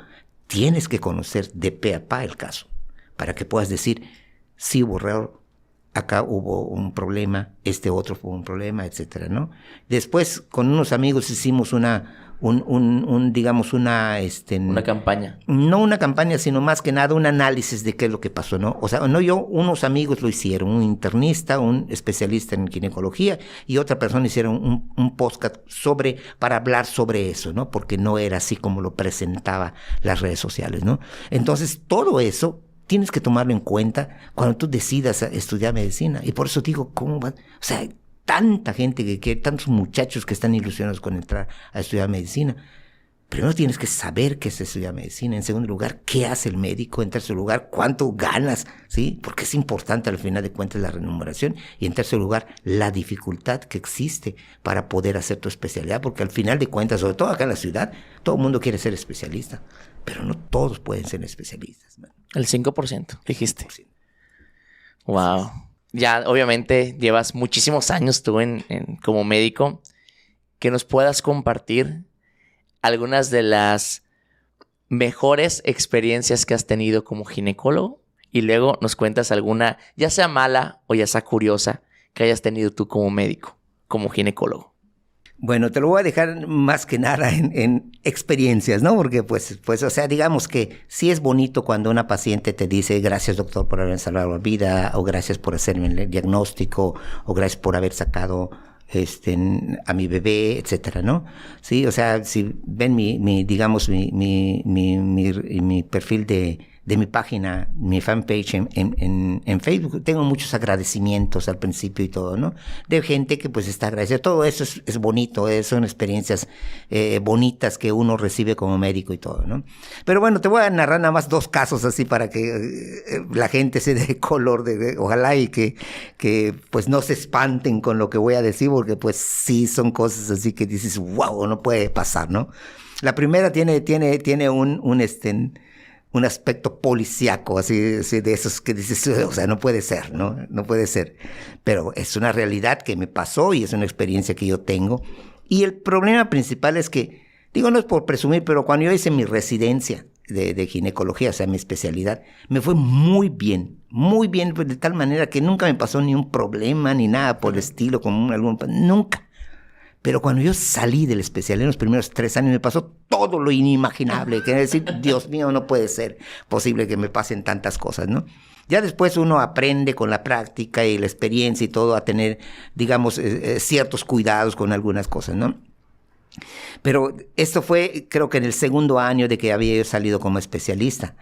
tienes que conocer de pe a pa el caso para que puedas decir, sí hubo error, acá hubo un problema, otro fue un problema, etcétera, ¿no? Después, con unos amigos hicimos una campaña. No una campaña, sino más que nada un análisis de qué es lo que pasó, ¿no? O sea, no yo, unos amigos lo hicieron, un internista, un especialista en ginecología y otra persona hicieron un podcast para hablar sobre eso, ¿no? Porque no era así como lo presentaba las redes sociales, ¿no? Entonces, todo eso tienes que tomarlo en cuenta cuando tú decidas estudiar medicina. Y por eso digo, ¿cómo va? O sea, tanta gente tantos muchachos que están ilusionados con entrar a estudiar medicina. Primero tienes que saber qué es estudiar medicina. En segundo lugar, qué hace el médico. En tercer lugar, cuánto ganas, ¿sí? Porque es importante al final de cuentas la remuneración. Y en tercer lugar, la dificultad que existe para poder hacer tu especialidad. Porque al final de cuentas, sobre todo acá en la ciudad, todo el mundo quiere ser especialista. Pero no todos pueden ser especialistas, man. El 5%, dijiste. Wow. Ya, obviamente, llevas muchísimos años tú como médico. Que nos puedas compartir algunas de las mejores experiencias que has tenido como ginecólogo. Y luego nos cuentas alguna, ya sea mala o ya sea curiosa, que hayas tenido tú como médico, como ginecólogo. Bueno, te lo voy a dejar más que nada en experiencias, ¿no? Porque pues, o sea, digamos que sí es bonito cuando una paciente te dice gracias doctor por haber salvado la vida, o gracias por hacerme el diagnóstico, o gracias por haber sacado a mi bebé, etcétera, ¿no? Sí, o sea, si ven mi perfil de mi página, mi fanpage en Facebook, tengo muchos agradecimientos al principio y todo, ¿no? De gente que pues está agradecida. Todo eso es bonito, son experiencias bonitas que uno recibe como médico y todo, ¿no? Pero bueno, te voy a narrar nada más 2 casos así para que la gente se dé color, ojalá y que pues no se espanten con lo que voy a decir, porque pues sí son cosas así que dices, wow, no puede pasar, ¿no? La primera tiene un aspecto policíaco, así de esos que dices, o sea, no puede ser, ¿no? No puede ser. Pero es una realidad que me pasó y es una experiencia que yo tengo. Y el problema principal es que, digo, no es por presumir, pero cuando yo hice mi residencia de ginecología, o sea, mi especialidad, me fue muy bien, pues, de tal manera que nunca me pasó ni un problema, ni nada por el estilo, nunca. Pero cuando yo salí del especialidad en los primeros 3 años me pasó todo lo inimaginable. Quiero decir, Dios mío, no puede ser posible que me pasen tantas cosas, ¿no? Ya después uno aprende con la práctica y la experiencia y todo a tener, digamos, ciertos cuidados con algunas cosas, ¿no? Pero esto fue, creo que en el 2º año de que había yo salido como especialista.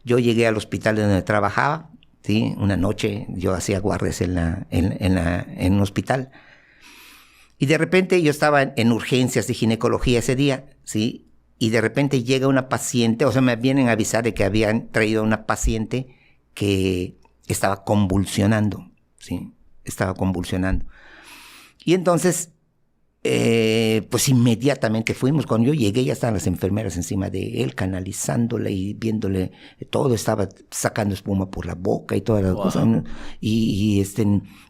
Yo llegué al hospital donde trabajaba, ¿sí? Una noche yo hacía guardias en un hospital. Y de repente yo estaba en urgencias de ginecología ese día, ¿sí? Y de repente llega una paciente, o sea, me vienen a avisar de que habían traído a una paciente que estaba convulsionando, ¿sí? Estaba convulsionando. Y entonces Pues inmediatamente fuimos. Cuando yo llegué ya estaban las enfermeras encima de él, canalizándole y viéndole, todo estaba sacando espuma por la boca y todas las cosas, ¿no? Y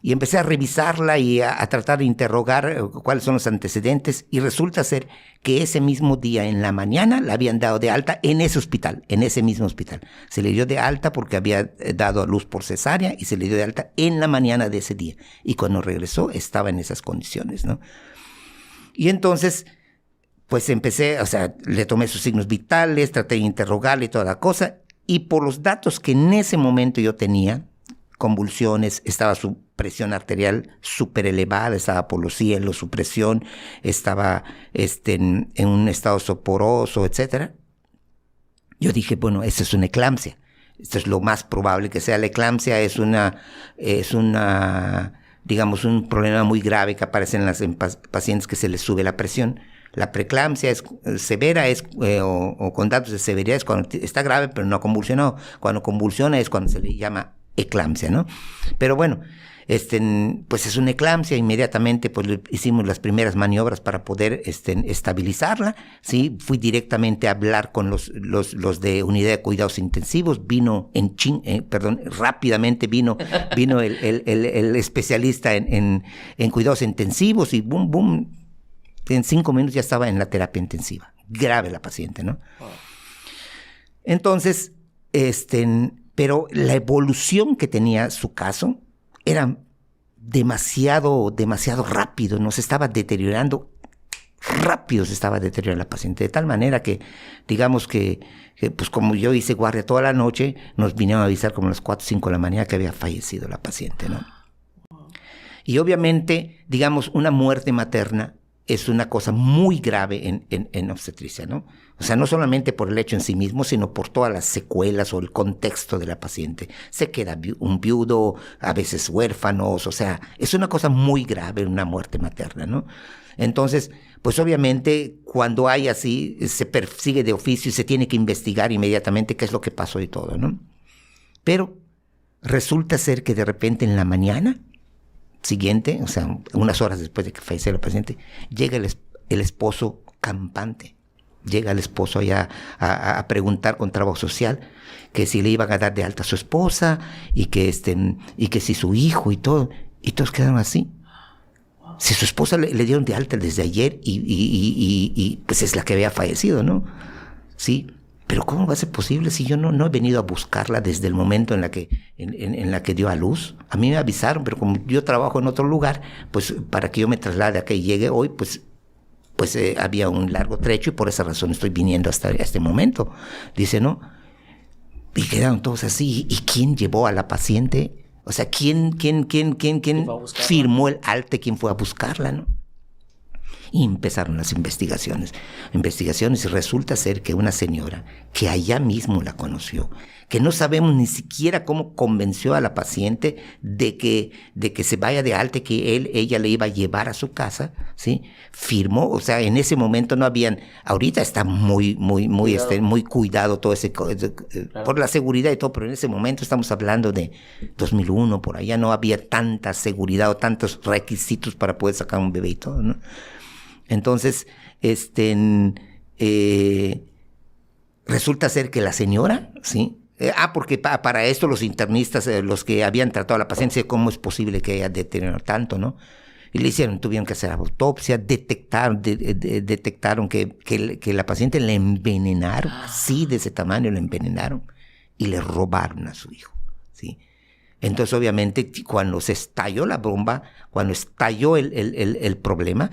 empecé a revisarla y a tratar de interrogar cuáles son los antecedentes, y resulta ser que ese mismo día en la mañana la habían dado de alta en ese hospital, en ese mismo hospital. Se le dio de alta porque había dado a luz por cesárea, y se le dio de alta en la mañana de ese día. Y cuando regresó estaba en esas condiciones, ¿no? Y entonces, pues empecé, o sea, le tomé sus signos vitales, traté de interrogarle y toda la cosa, y por los datos que en ese momento yo tenía, convulsiones, estaba su presión arterial súper elevada, estaba por los cielos, su presión estaba en un estado soporoso, etcétera. Yo dije, bueno, esa es una eclampsia. Esto es lo más probable que sea. La eclampsia es digamos, un problema muy grave que aparece en pacientes que se les sube la presión. La preeclampsia es severa, o con datos de severidad es cuando está grave pero no ha convulsionado. Cuando convulsiona es cuando se le llama eclampsia, ¿no? Pero bueno, pues es una eclampsia. Inmediatamente pues hicimos las primeras maniobras para poder estabilizarla, ¿sí? Fui directamente a hablar con los de unidad de cuidados intensivos. Rápidamente vino el especialista en cuidados intensivos, y boom, en 5 minutos ya estaba en la terapia intensiva. Grave la paciente, ¿no? Wow. Entonces, pero la evolución que tenía su caso era demasiado rápido, ¿no? Se estaba deteriorando rápido, se estaba deteriorando la paciente, de tal manera que, digamos que pues como yo hice guardia toda la noche, nos vinieron a avisar como a las 4 o 5 de la mañana que había fallecido la paciente, ¿no? Y obviamente, digamos, una muerte materna es una cosa muy grave en obstetricia, ¿no? O sea, no solamente por el hecho en sí mismo, sino por todas las secuelas o el contexto de la paciente. Se queda un viudo, a veces huérfanos, o sea, es una cosa muy grave una muerte materna, ¿no? Entonces, pues obviamente cuando hay así, se persigue de oficio y se tiene que investigar inmediatamente qué es lo que pasó y todo, ¿no? Pero resulta ser que de repente en la mañana siguiente, o sea, unas horas después de que falleció la paciente, llega el esposo campante. Llega el esposo allá a preguntar con trabajo social que si le iban a dar de alta a su esposa y que si su hijo y todo. Y todos quedaron así. Si su esposa le dieron de alta desde ayer y pues es la que había fallecido, ¿no? Sí. Pero ¿cómo va a ser posible si yo no he venido a buscarla desde el momento en la que dio a luz? A mí me avisaron, pero como yo trabajo en otro lugar, pues para que yo me traslade a que llegue hoy, pues había un largo trecho y por esa razón estoy viniendo hasta este momento. Dice, ¿no? Y quedaron todos así. ¿Y quién llevó a la paciente? O sea, ¿quién firmó el alta? ¿Quién fue a buscarla, no? Y empezaron las investigaciones y resulta ser que una señora que allá mismo la conoció, que no sabemos ni siquiera cómo convenció a la paciente de que se vaya de alta, que ella le iba a llevar a su casa, ¿sí? Firmó, o sea, en ese momento no habían, ahorita está muy cuidado todo ese, claro, por la seguridad y todo, pero en ese momento estamos hablando de 2001, por allá no había tanta seguridad o tantos requisitos para poder sacar un bebé y todo, ¿no? Entonces, resulta ser que la señora, ¿sí? Porque para esto los internistas, los que habían tratado a la paciente, ¿cómo es posible que haya deteriorado tanto, no? Y tuvieron que hacer autopsia, detectaron que la paciente le envenenaron, así de ese tamaño le envenenaron, y le robaron a su hijo, ¿sí? Entonces, obviamente, cuando se estalló la bomba, cuando estalló el problema,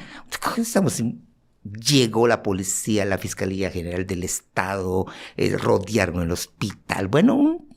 llegó la policía, la Fiscalía General del Estado, rodearon el hospital. Bueno, un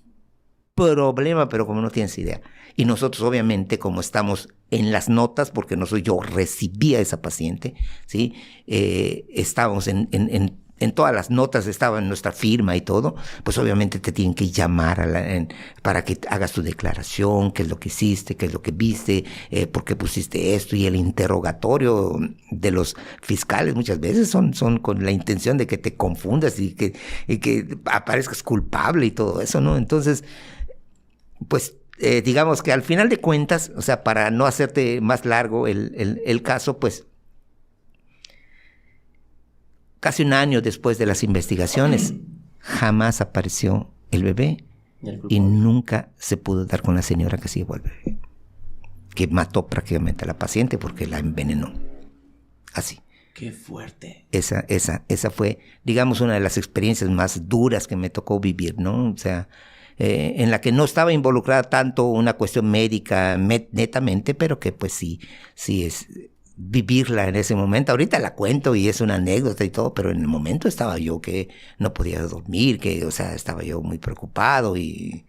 problema, pero como no tienes idea. Y nosotros, obviamente, como estamos en las notas, porque yo recibí a esa paciente, ¿sí? Estábamos en todas las notas, estaba en nuestra firma y todo, pues obviamente te tienen que llamar para que hagas tu declaración, qué es lo que hiciste, qué es lo que viste, por qué pusiste esto, y el interrogatorio de los fiscales muchas veces son con la intención de que te confundas y que aparezcas culpable y todo eso, ¿no? Entonces, pues digamos que al final de cuentas, o sea, para no hacerte más largo el caso, pues casi un año después de las investigaciones, jamás apareció el bebé y nunca se pudo dar con la señora que se llevó al bebé, que mató prácticamente a la paciente porque la envenenó. Así. Qué fuerte. Esa fue, digamos, una de las experiencias más duras que me tocó vivir, ¿no? O sea, en la que no estaba involucrada tanto una cuestión médica netamente, pero que pues sí es vivirla en ese momento. Ahorita la cuento y es una anécdota y todo, pero en el momento estaba yo que no podía dormir, o sea, estaba yo muy preocupado y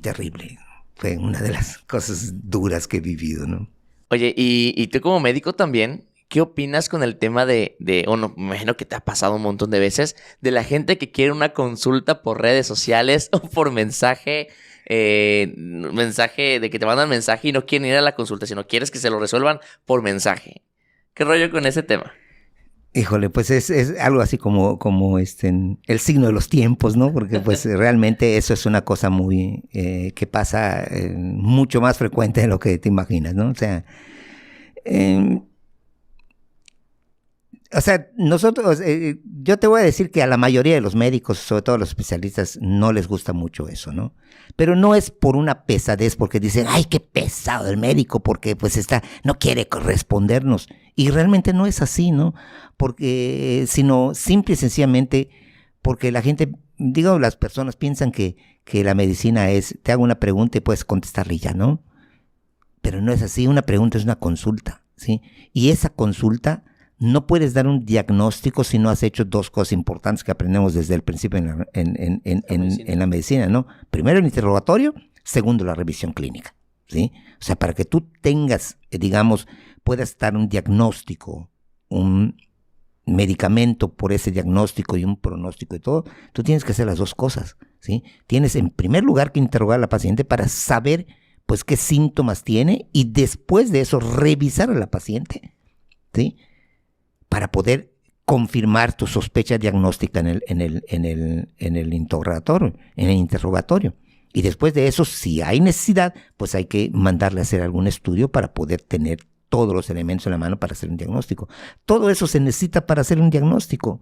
terrible. Fue una de las cosas duras que he vivido, ¿no? Oye, y tú como médico también, ¿qué opinas con el tema no, me imagino que te ha pasado un montón de veces, de la gente que quiere una consulta por redes sociales o por mensaje de que te mandan mensaje y no quieren ir a la consulta, sino quieres que se lo resuelvan por mensaje? ¿Qué rollo con ese tema? Híjole, pues es algo así como el signo de los tiempos, ¿no? Porque pues realmente eso es una cosa muy que pasa mucho más frecuente de lo que te imaginas, ¿no? O sea, nosotros, yo te voy a decir que a la mayoría de los médicos, sobre todo a los especialistas, no les gusta mucho eso, ¿no? Pero no es por una pesadez, porque dicen, ay, qué pesado el médico, porque pues no quiere correspondernos. Y realmente no es así, ¿no? Porque, sino simple y sencillamente, porque la gente, digo, las personas piensan que la medicina es, te hago una pregunta y puedes contestarle ya, ¿no? Pero no es así, una pregunta es una consulta, ¿sí? Y esa consulta no puedes dar un diagnóstico si no has hecho dos cosas importantes que aprendemos desde el principio en la medicina, ¿no? Primero el interrogatorio, segundo la revisión clínica, ¿sí? O sea, para que tú tengas, digamos, puedas dar un diagnóstico, un medicamento por ese diagnóstico y un pronóstico y todo, tú tienes que hacer las dos cosas, ¿sí? Tienes en primer lugar que interrogar a la paciente para saber, pues, qué síntomas tiene y después de eso revisar a la paciente, ¿sí? Para poder confirmar tu sospecha diagnóstica en el interrogatorio. Y después de eso, si hay necesidad, pues hay que mandarle a hacer algún estudio para poder tener todos los elementos en la mano para hacer un diagnóstico. Todo eso se necesita para hacer un diagnóstico.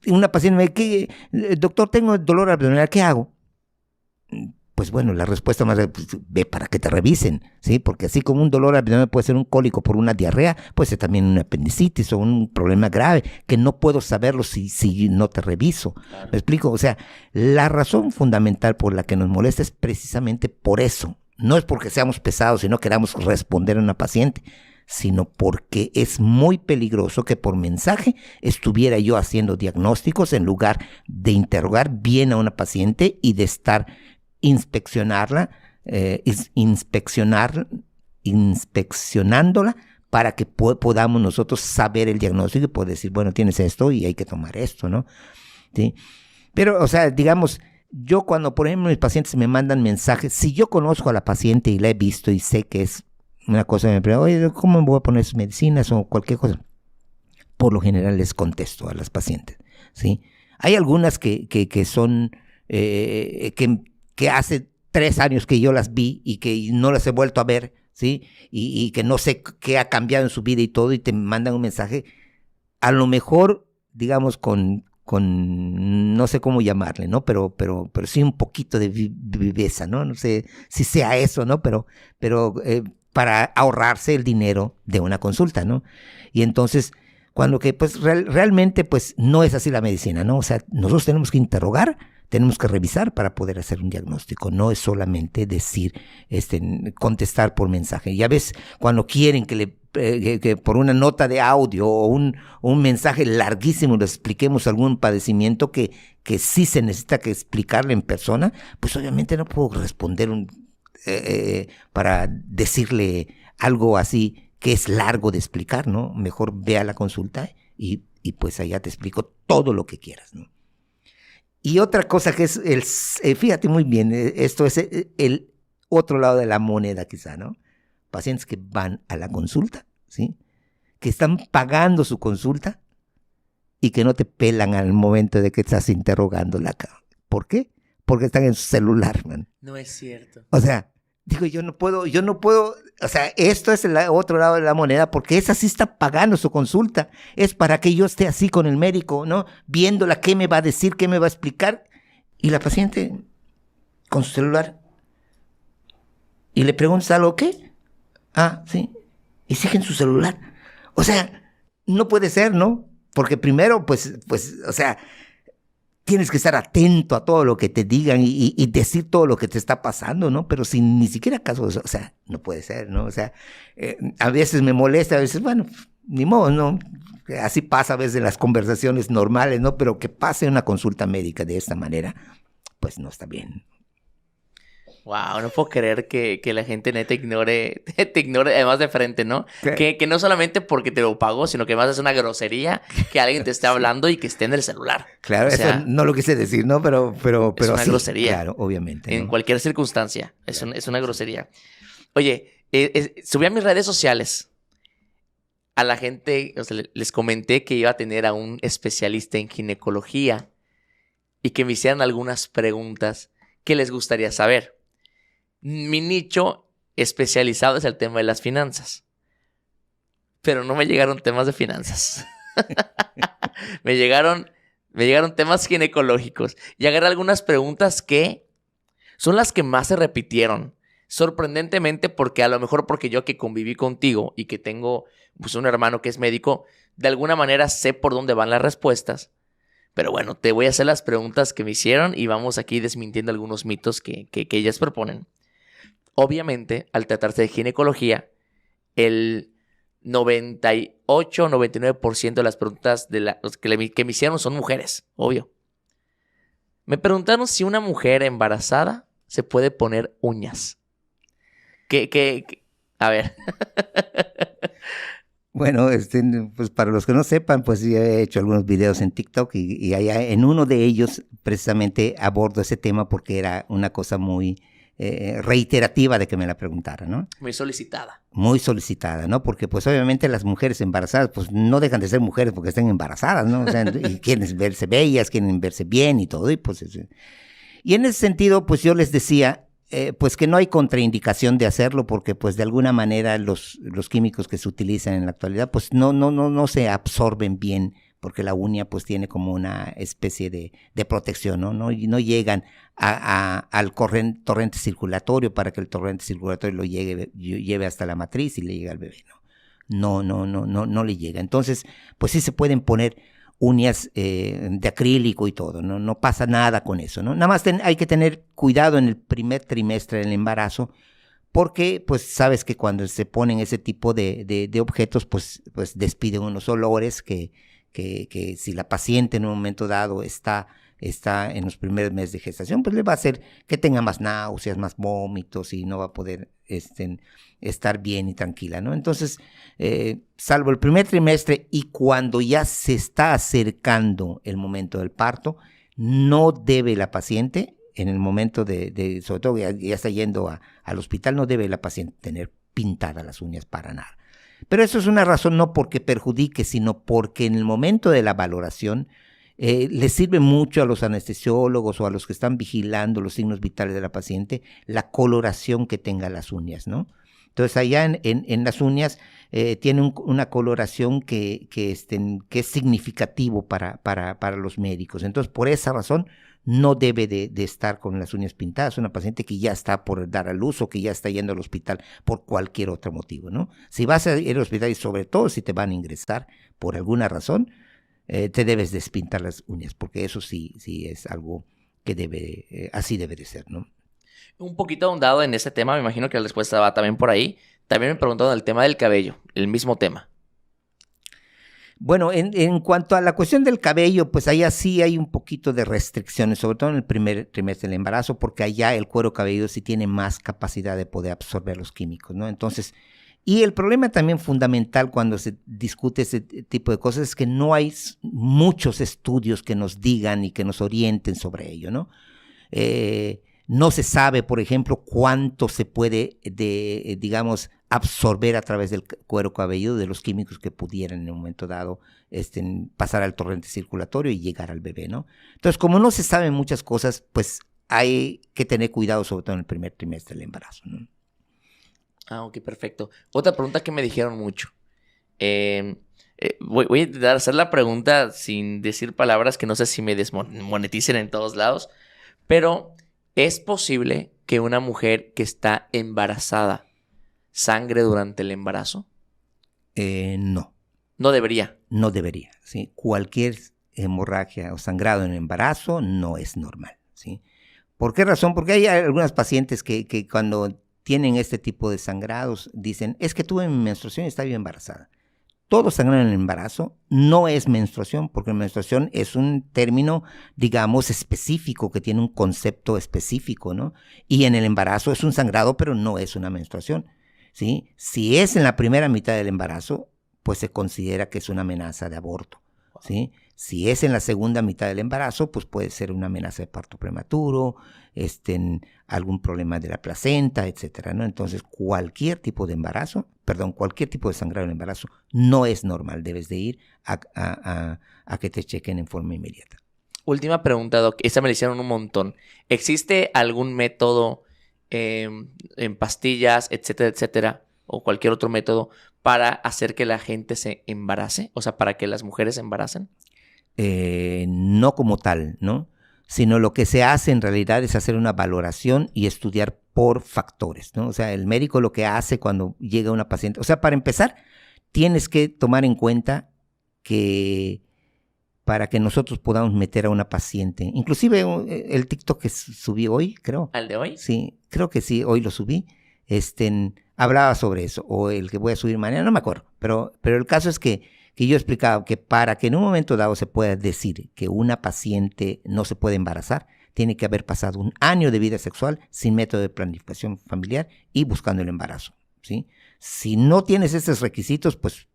Una paciente me dice, doctor, tengo dolor abdominal, ¿qué hago? Pues bueno, la respuesta más es, pues, ve para que te revisen, ¿sí? Porque así como un dolor abdominal puede ser un cólico por una diarrea, puede ser también una apendicitis o un problema grave, que no puedo saberlo si no te reviso. Claro. ¿Me explico? O sea, la razón fundamental por la que nos molesta es precisamente por eso. No es porque seamos pesados y no queramos responder a una paciente, sino porque es muy peligroso que por mensaje estuviera yo haciendo diagnósticos en lugar de interrogar bien a una paciente y de estar inspeccionándola para que podamos nosotros saber el diagnóstico y poder decir, bueno, tienes esto y hay que tomar esto, ¿no? ¿Sí? Pero, o sea, digamos, yo cuando, por ejemplo, mis pacientes me mandan mensajes, si yo conozco a la paciente y la he visto y sé que es una cosa, me preguntan, oye, ¿cómo me voy a poner sus medicinas o cualquier cosa? Por lo general les contesto a las pacientes, ¿sí? Hay algunas que son, que hace 3 años que yo las vi y que no las he vuelto a ver, ¿sí? Y que no sé qué ha cambiado en su vida y todo, y te mandan un mensaje, a lo mejor, digamos, con no sé cómo llamarle, ¿no? Pero sí un poquito de viveza, ¿no? No sé si sea eso, ¿no? Pero para ahorrarse el dinero de una consulta, ¿no? Y entonces, cuando que, pues, realmente, pues, no es así la medicina, ¿no? O sea, nosotros tenemos que interrogar, tenemos que revisar para poder hacer un diagnóstico. No es solamente decir, contestar por mensaje. Ya ves, cuando quieren que por una nota de audio o un mensaje larguísimo le expliquemos algún padecimiento que sí se necesita que explicarle en persona, pues obviamente no puedo responder para decirle algo así que es largo de explicar, ¿no? Mejor ve a la consulta y pues allá te explico todo lo que quieras, ¿no? Y otra cosa que es, fíjate muy bien, esto es el otro lado de la moneda quizá, ¿no? Pacientes que van a la consulta, ¿sí? Que están pagando su consulta y que no te pelan al momento de que estás interrogándola. ¿Por qué? Porque están en su celular, man. No es cierto. O sea, Digo, yo no puedo, o sea, esto es el otro lado de la moneda, porque esa sí está pagando su consulta. Es para que yo esté así con el médico, ¿no? Viéndola, qué me va a decir, qué me va a explicar. Y la paciente con su celular. Y le preguntas algo, ¿qué? Ah, sí. Y sigue en su celular. O sea, no puede ser, ¿no? Porque primero, pues, o sea, tienes que estar atento a todo lo que te digan y decir todo lo que te está pasando, ¿no? Pero sin ni siquiera caso, o sea, no puede ser, ¿no? O sea, a veces me molesta, a veces, bueno, ni modo, ¿no? Así pasa a veces en las conversaciones normales, ¿no? Pero que pase una consulta médica de esta manera, pues no está bien. Wow, no puedo creer que la gente neta te ignore además de frente, ¿no? Que no solamente porque te lo pagó, sino que además es una grosería que alguien te esté hablando y que esté en el celular. Claro, o sea, eso no lo quise decir, ¿no? Pero es una sí, grosería. Claro, obviamente. En ¿no? cualquier circunstancia. Es una grosería. Oye, subí a mis redes sociales a la gente, o sea, les comenté que iba a tener a un especialista en ginecología y que me hicieran algunas preguntas que les gustaría saber. Mi nicho especializado es el tema de las finanzas. Pero no me llegaron temas de finanzas. me llegaron temas ginecológicos. Y agarré algunas preguntas que son las que más se repitieron. Sorprendentemente, porque a lo mejor porque yo que conviví contigo y que tengo pues, un hermano que es médico, de alguna manera sé por dónde van las respuestas. Pero bueno, te voy a hacer las preguntas que me hicieron y vamos aquí desmintiendo algunos mitos que ellas proponen. Obviamente, al tratarse de ginecología, el 98-99% de las preguntas que me hicieron son mujeres, obvio. Me preguntaron si una mujer embarazada se puede poner uñas. A ver. Bueno, pues para los que no sepan, pues yo he hecho algunos videos en TikTok y allá en uno de ellos precisamente abordo ese tema porque era una cosa muy reiterativa de que me la preguntara, ¿no? Muy solicitada. Muy solicitada, ¿no? Porque pues obviamente las mujeres embarazadas pues no dejan de ser mujeres porque estén embarazadas, ¿no? O sea, y quieren verse bellas, quieren verse bien y todo, y pues y en ese sentido pues yo les decía pues que no hay contraindicación de hacerlo porque pues de alguna manera los químicos que se utilizan en la actualidad pues no se absorben bien porque la uña pues tiene como una especie de protección, ¿no? No llegan al torrente circulatorio para que el torrente circulatorio lo lleve hasta la matriz y le llegue al bebé, ¿no? No le llega. Entonces, pues sí se pueden poner uñas de acrílico y todo, no pasa nada con eso, ¿no? Nada más hay que tener cuidado en el primer trimestre del embarazo, porque pues sabes que cuando se ponen ese tipo de objetos, pues despiden unos olores que si la paciente en un momento dado está en los primeros meses de gestación, pues le va a hacer que tenga más náuseas, más vómitos y no va a poder estar bien y tranquila, ¿no? Entonces, salvo el primer trimestre y cuando ya se está acercando el momento del parto, no debe la paciente, en el momento sobre todo ya está yendo al hospital, no debe la paciente tener pintadas las uñas para nada. Pero eso es una razón no porque perjudique, sino porque en el momento de la valoración les sirve mucho a los anestesiólogos o a los que están vigilando los signos vitales de la paciente la coloración que tenga las uñas, ¿no? Entonces allá en las uñas tiene una coloración que es significativo para los médicos. Entonces por esa razón no debe de estar con las uñas pintadas una paciente que ya está por dar a luz o que ya está yendo al hospital por cualquier otro motivo, ¿no? Si vas a ir al hospital y sobre todo si te van a ingresar por alguna razón, te debes despintar las uñas, porque eso sí es algo que así debe de ser, ¿no? Un poquito ahondado en ese tema, me imagino que la respuesta va también por ahí. También me preguntaron el tema del cabello, el mismo tema. Bueno, en cuanto a la cuestión del cabello, pues allá sí hay un poquito de restricciones, sobre todo en el primer trimestre del embarazo, porque allá el cuero cabelludo sí tiene más capacidad de poder absorber los químicos, ¿no? Entonces, y el problema también fundamental cuando se discute ese tipo de cosas es que no hay muchos estudios que nos digan y que nos orienten sobre ello, ¿no? No se sabe, por ejemplo, cuánto se puede, digamos, absorber a través del cuero cabelludo de los químicos que pudieran en un momento dado pasar al torrente circulatorio y llegar al bebé, ¿no? Entonces, como no se saben muchas cosas, pues hay que tener cuidado, sobre todo en el primer trimestre del embarazo, ¿no? Ah, ok, perfecto. Otra pregunta que me dijeron mucho. Voy a intentar hacer la pregunta sin decir palabras que no sé si me desmoneticen en todos lados, pero ¿es posible que una mujer que está embarazada sangre durante el embarazo? No, No debería. no debería, ¿sí? Cualquier hemorragia o sangrado en el embarazo no es normal, ¿sí? ¿Por qué razón? Porque hay algunas pacientes que cuando tienen este tipo de sangrados dicen, es que tuve mi menstruación y estaba yo embarazada. Todo sangrado en el embarazo no es menstruación, porque menstruación es un término, digamos, específico, que tiene un concepto específico, ¿no? Y en el embarazo es un sangrado, pero no es una menstruación, ¿sí? Si es en la primera mitad del embarazo, pues se considera que es una amenaza de aborto, ¿sí? Si es en la segunda mitad del embarazo, pues puede ser una amenaza de parto prematuro, algún problema de la placenta, etcétera, ¿no? Entonces, cualquier tipo de embarazo, cualquier tipo de sangrado en el embarazo no es normal. Debes de ir a que te chequen en forma inmediata. Última pregunta, Doc. Esta me la hicieron un montón. ¿Existe algún método en pastillas, etcétera, etcétera, o cualquier otro método para hacer que la gente se embarace? O sea, para que las mujeres se embaracen. No como tal, ¿no? Sino lo que se hace en realidad es hacer una valoración y estudiar por factores, ¿no? O sea, el médico lo que hace cuando llega una paciente, o sea, para empezar, tienes que tomar en cuenta que para que nosotros podamos meter a una paciente, inclusive el TikTok que subí hoy, creo. ¿Al de hoy? Sí, creo que sí, hoy lo subí, hablaba sobre eso, o el que voy a subir mañana, no me acuerdo, pero el caso es que yo explicaba que para que en un momento dado se pueda decir que una paciente no se puede embarazar, tiene que haber pasado un año de vida sexual sin método de planificación familiar y buscando el embarazo, ¿sí? Si no tienes esos requisitos, pues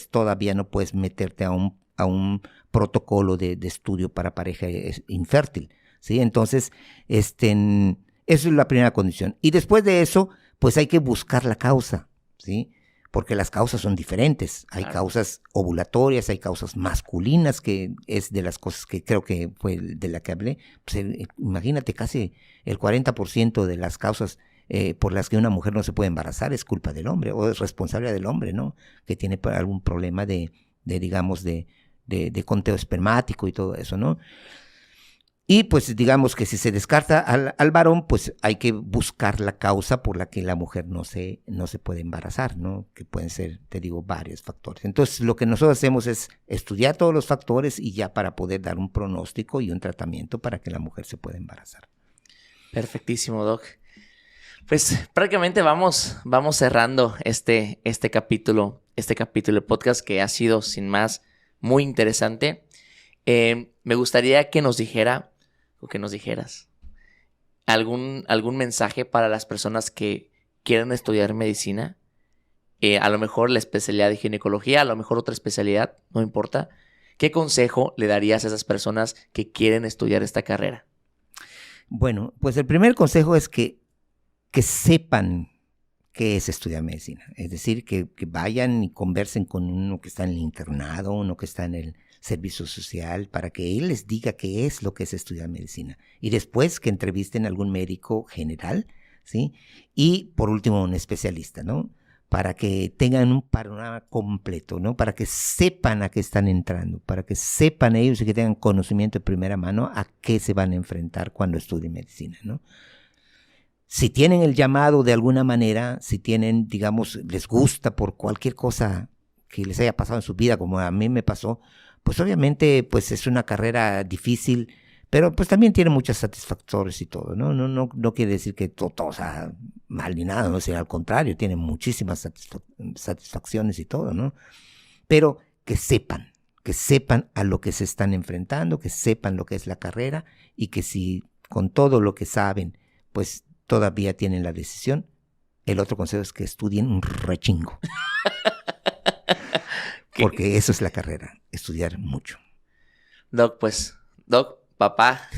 todavía no puedes meterte a un protocolo de estudio para pareja infértil, ¿sí? Entonces, eso es la primera condición. Y después de eso, pues hay que buscar la causa, ¿sí? Porque las causas son diferentes. Hay causas ovulatorias, hay causas masculinas, que es de las cosas que creo que fue de la que hablé. Pues, imagínate, casi el 40% de las causas por las que una mujer no se puede embarazar es culpa del hombre, o es responsabilidad del hombre, ¿no? Que tiene algún problema de conteo espermático y todo eso, ¿no? Y pues digamos que si se descarta al varón, pues hay que buscar la causa por la que la mujer no se puede embarazar, ¿no? Que pueden ser, te digo, varios factores. Entonces lo que nosotros hacemos es estudiar todos los factores y ya para poder dar un pronóstico y un tratamiento para que la mujer se pueda embarazar. Perfectísimo, Doc. Pues prácticamente vamos cerrando este capítulo de podcast que ha sido, sin más, muy interesante. Me gustaría que nos dijeras algún mensaje para las personas que quieren estudiar medicina. A lo mejor la especialidad de ginecología, a lo mejor otra especialidad, no importa. ¿Qué consejo le darías a esas personas que quieren estudiar esta carrera? Bueno, pues el primer consejo es que sepan qué es estudiar medicina. Es decir, que vayan y conversen con uno que está en el internado, uno que está en el servicio social, para que él les diga qué es lo que es estudiar medicina. Y después que entrevisten a algún médico general, ¿sí? Y por último, un especialista, ¿no? Para que tengan un panorama completo, ¿no? Para que sepan a qué están entrando, para que sepan ellos y que tengan conocimiento de primera mano a qué se van a enfrentar cuando estudien medicina, ¿no? Si tienen el llamado de alguna manera, si tienen, digamos, les gusta por cualquier cosa que les haya pasado en su vida, como a mí me pasó, pues obviamente pues es una carrera difícil, pero pues también tiene muchos satisfactores y todo, ¿no? No quiere decir que todo sea mal ni nada, no, sino al contrario, tiene muchísimas satisfacciones y todo, ¿no? Pero que sepan a lo que se están enfrentando, que sepan lo que es la carrera y que si con todo lo que saben, pues todavía tienen la decisión. El otro consejo es que estudien un rechingo. Porque eso es la carrera, estudiar mucho. Doc, papá,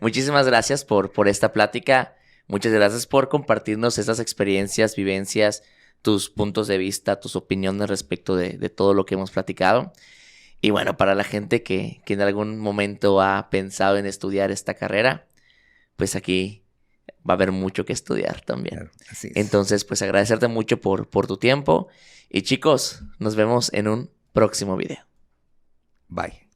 muchísimas gracias por esta plática. Muchas gracias por compartirnos estas experiencias, vivencias, tus puntos de vista, tus opiniones respecto de todo lo que hemos platicado. Y bueno, para la gente que en algún momento ha pensado en estudiar esta carrera, pues aquí va a haber mucho que estudiar también. Claro, así es. Entonces, pues agradecerte mucho por tu tiempo. Y chicos, nos vemos en un próximo video. Bye.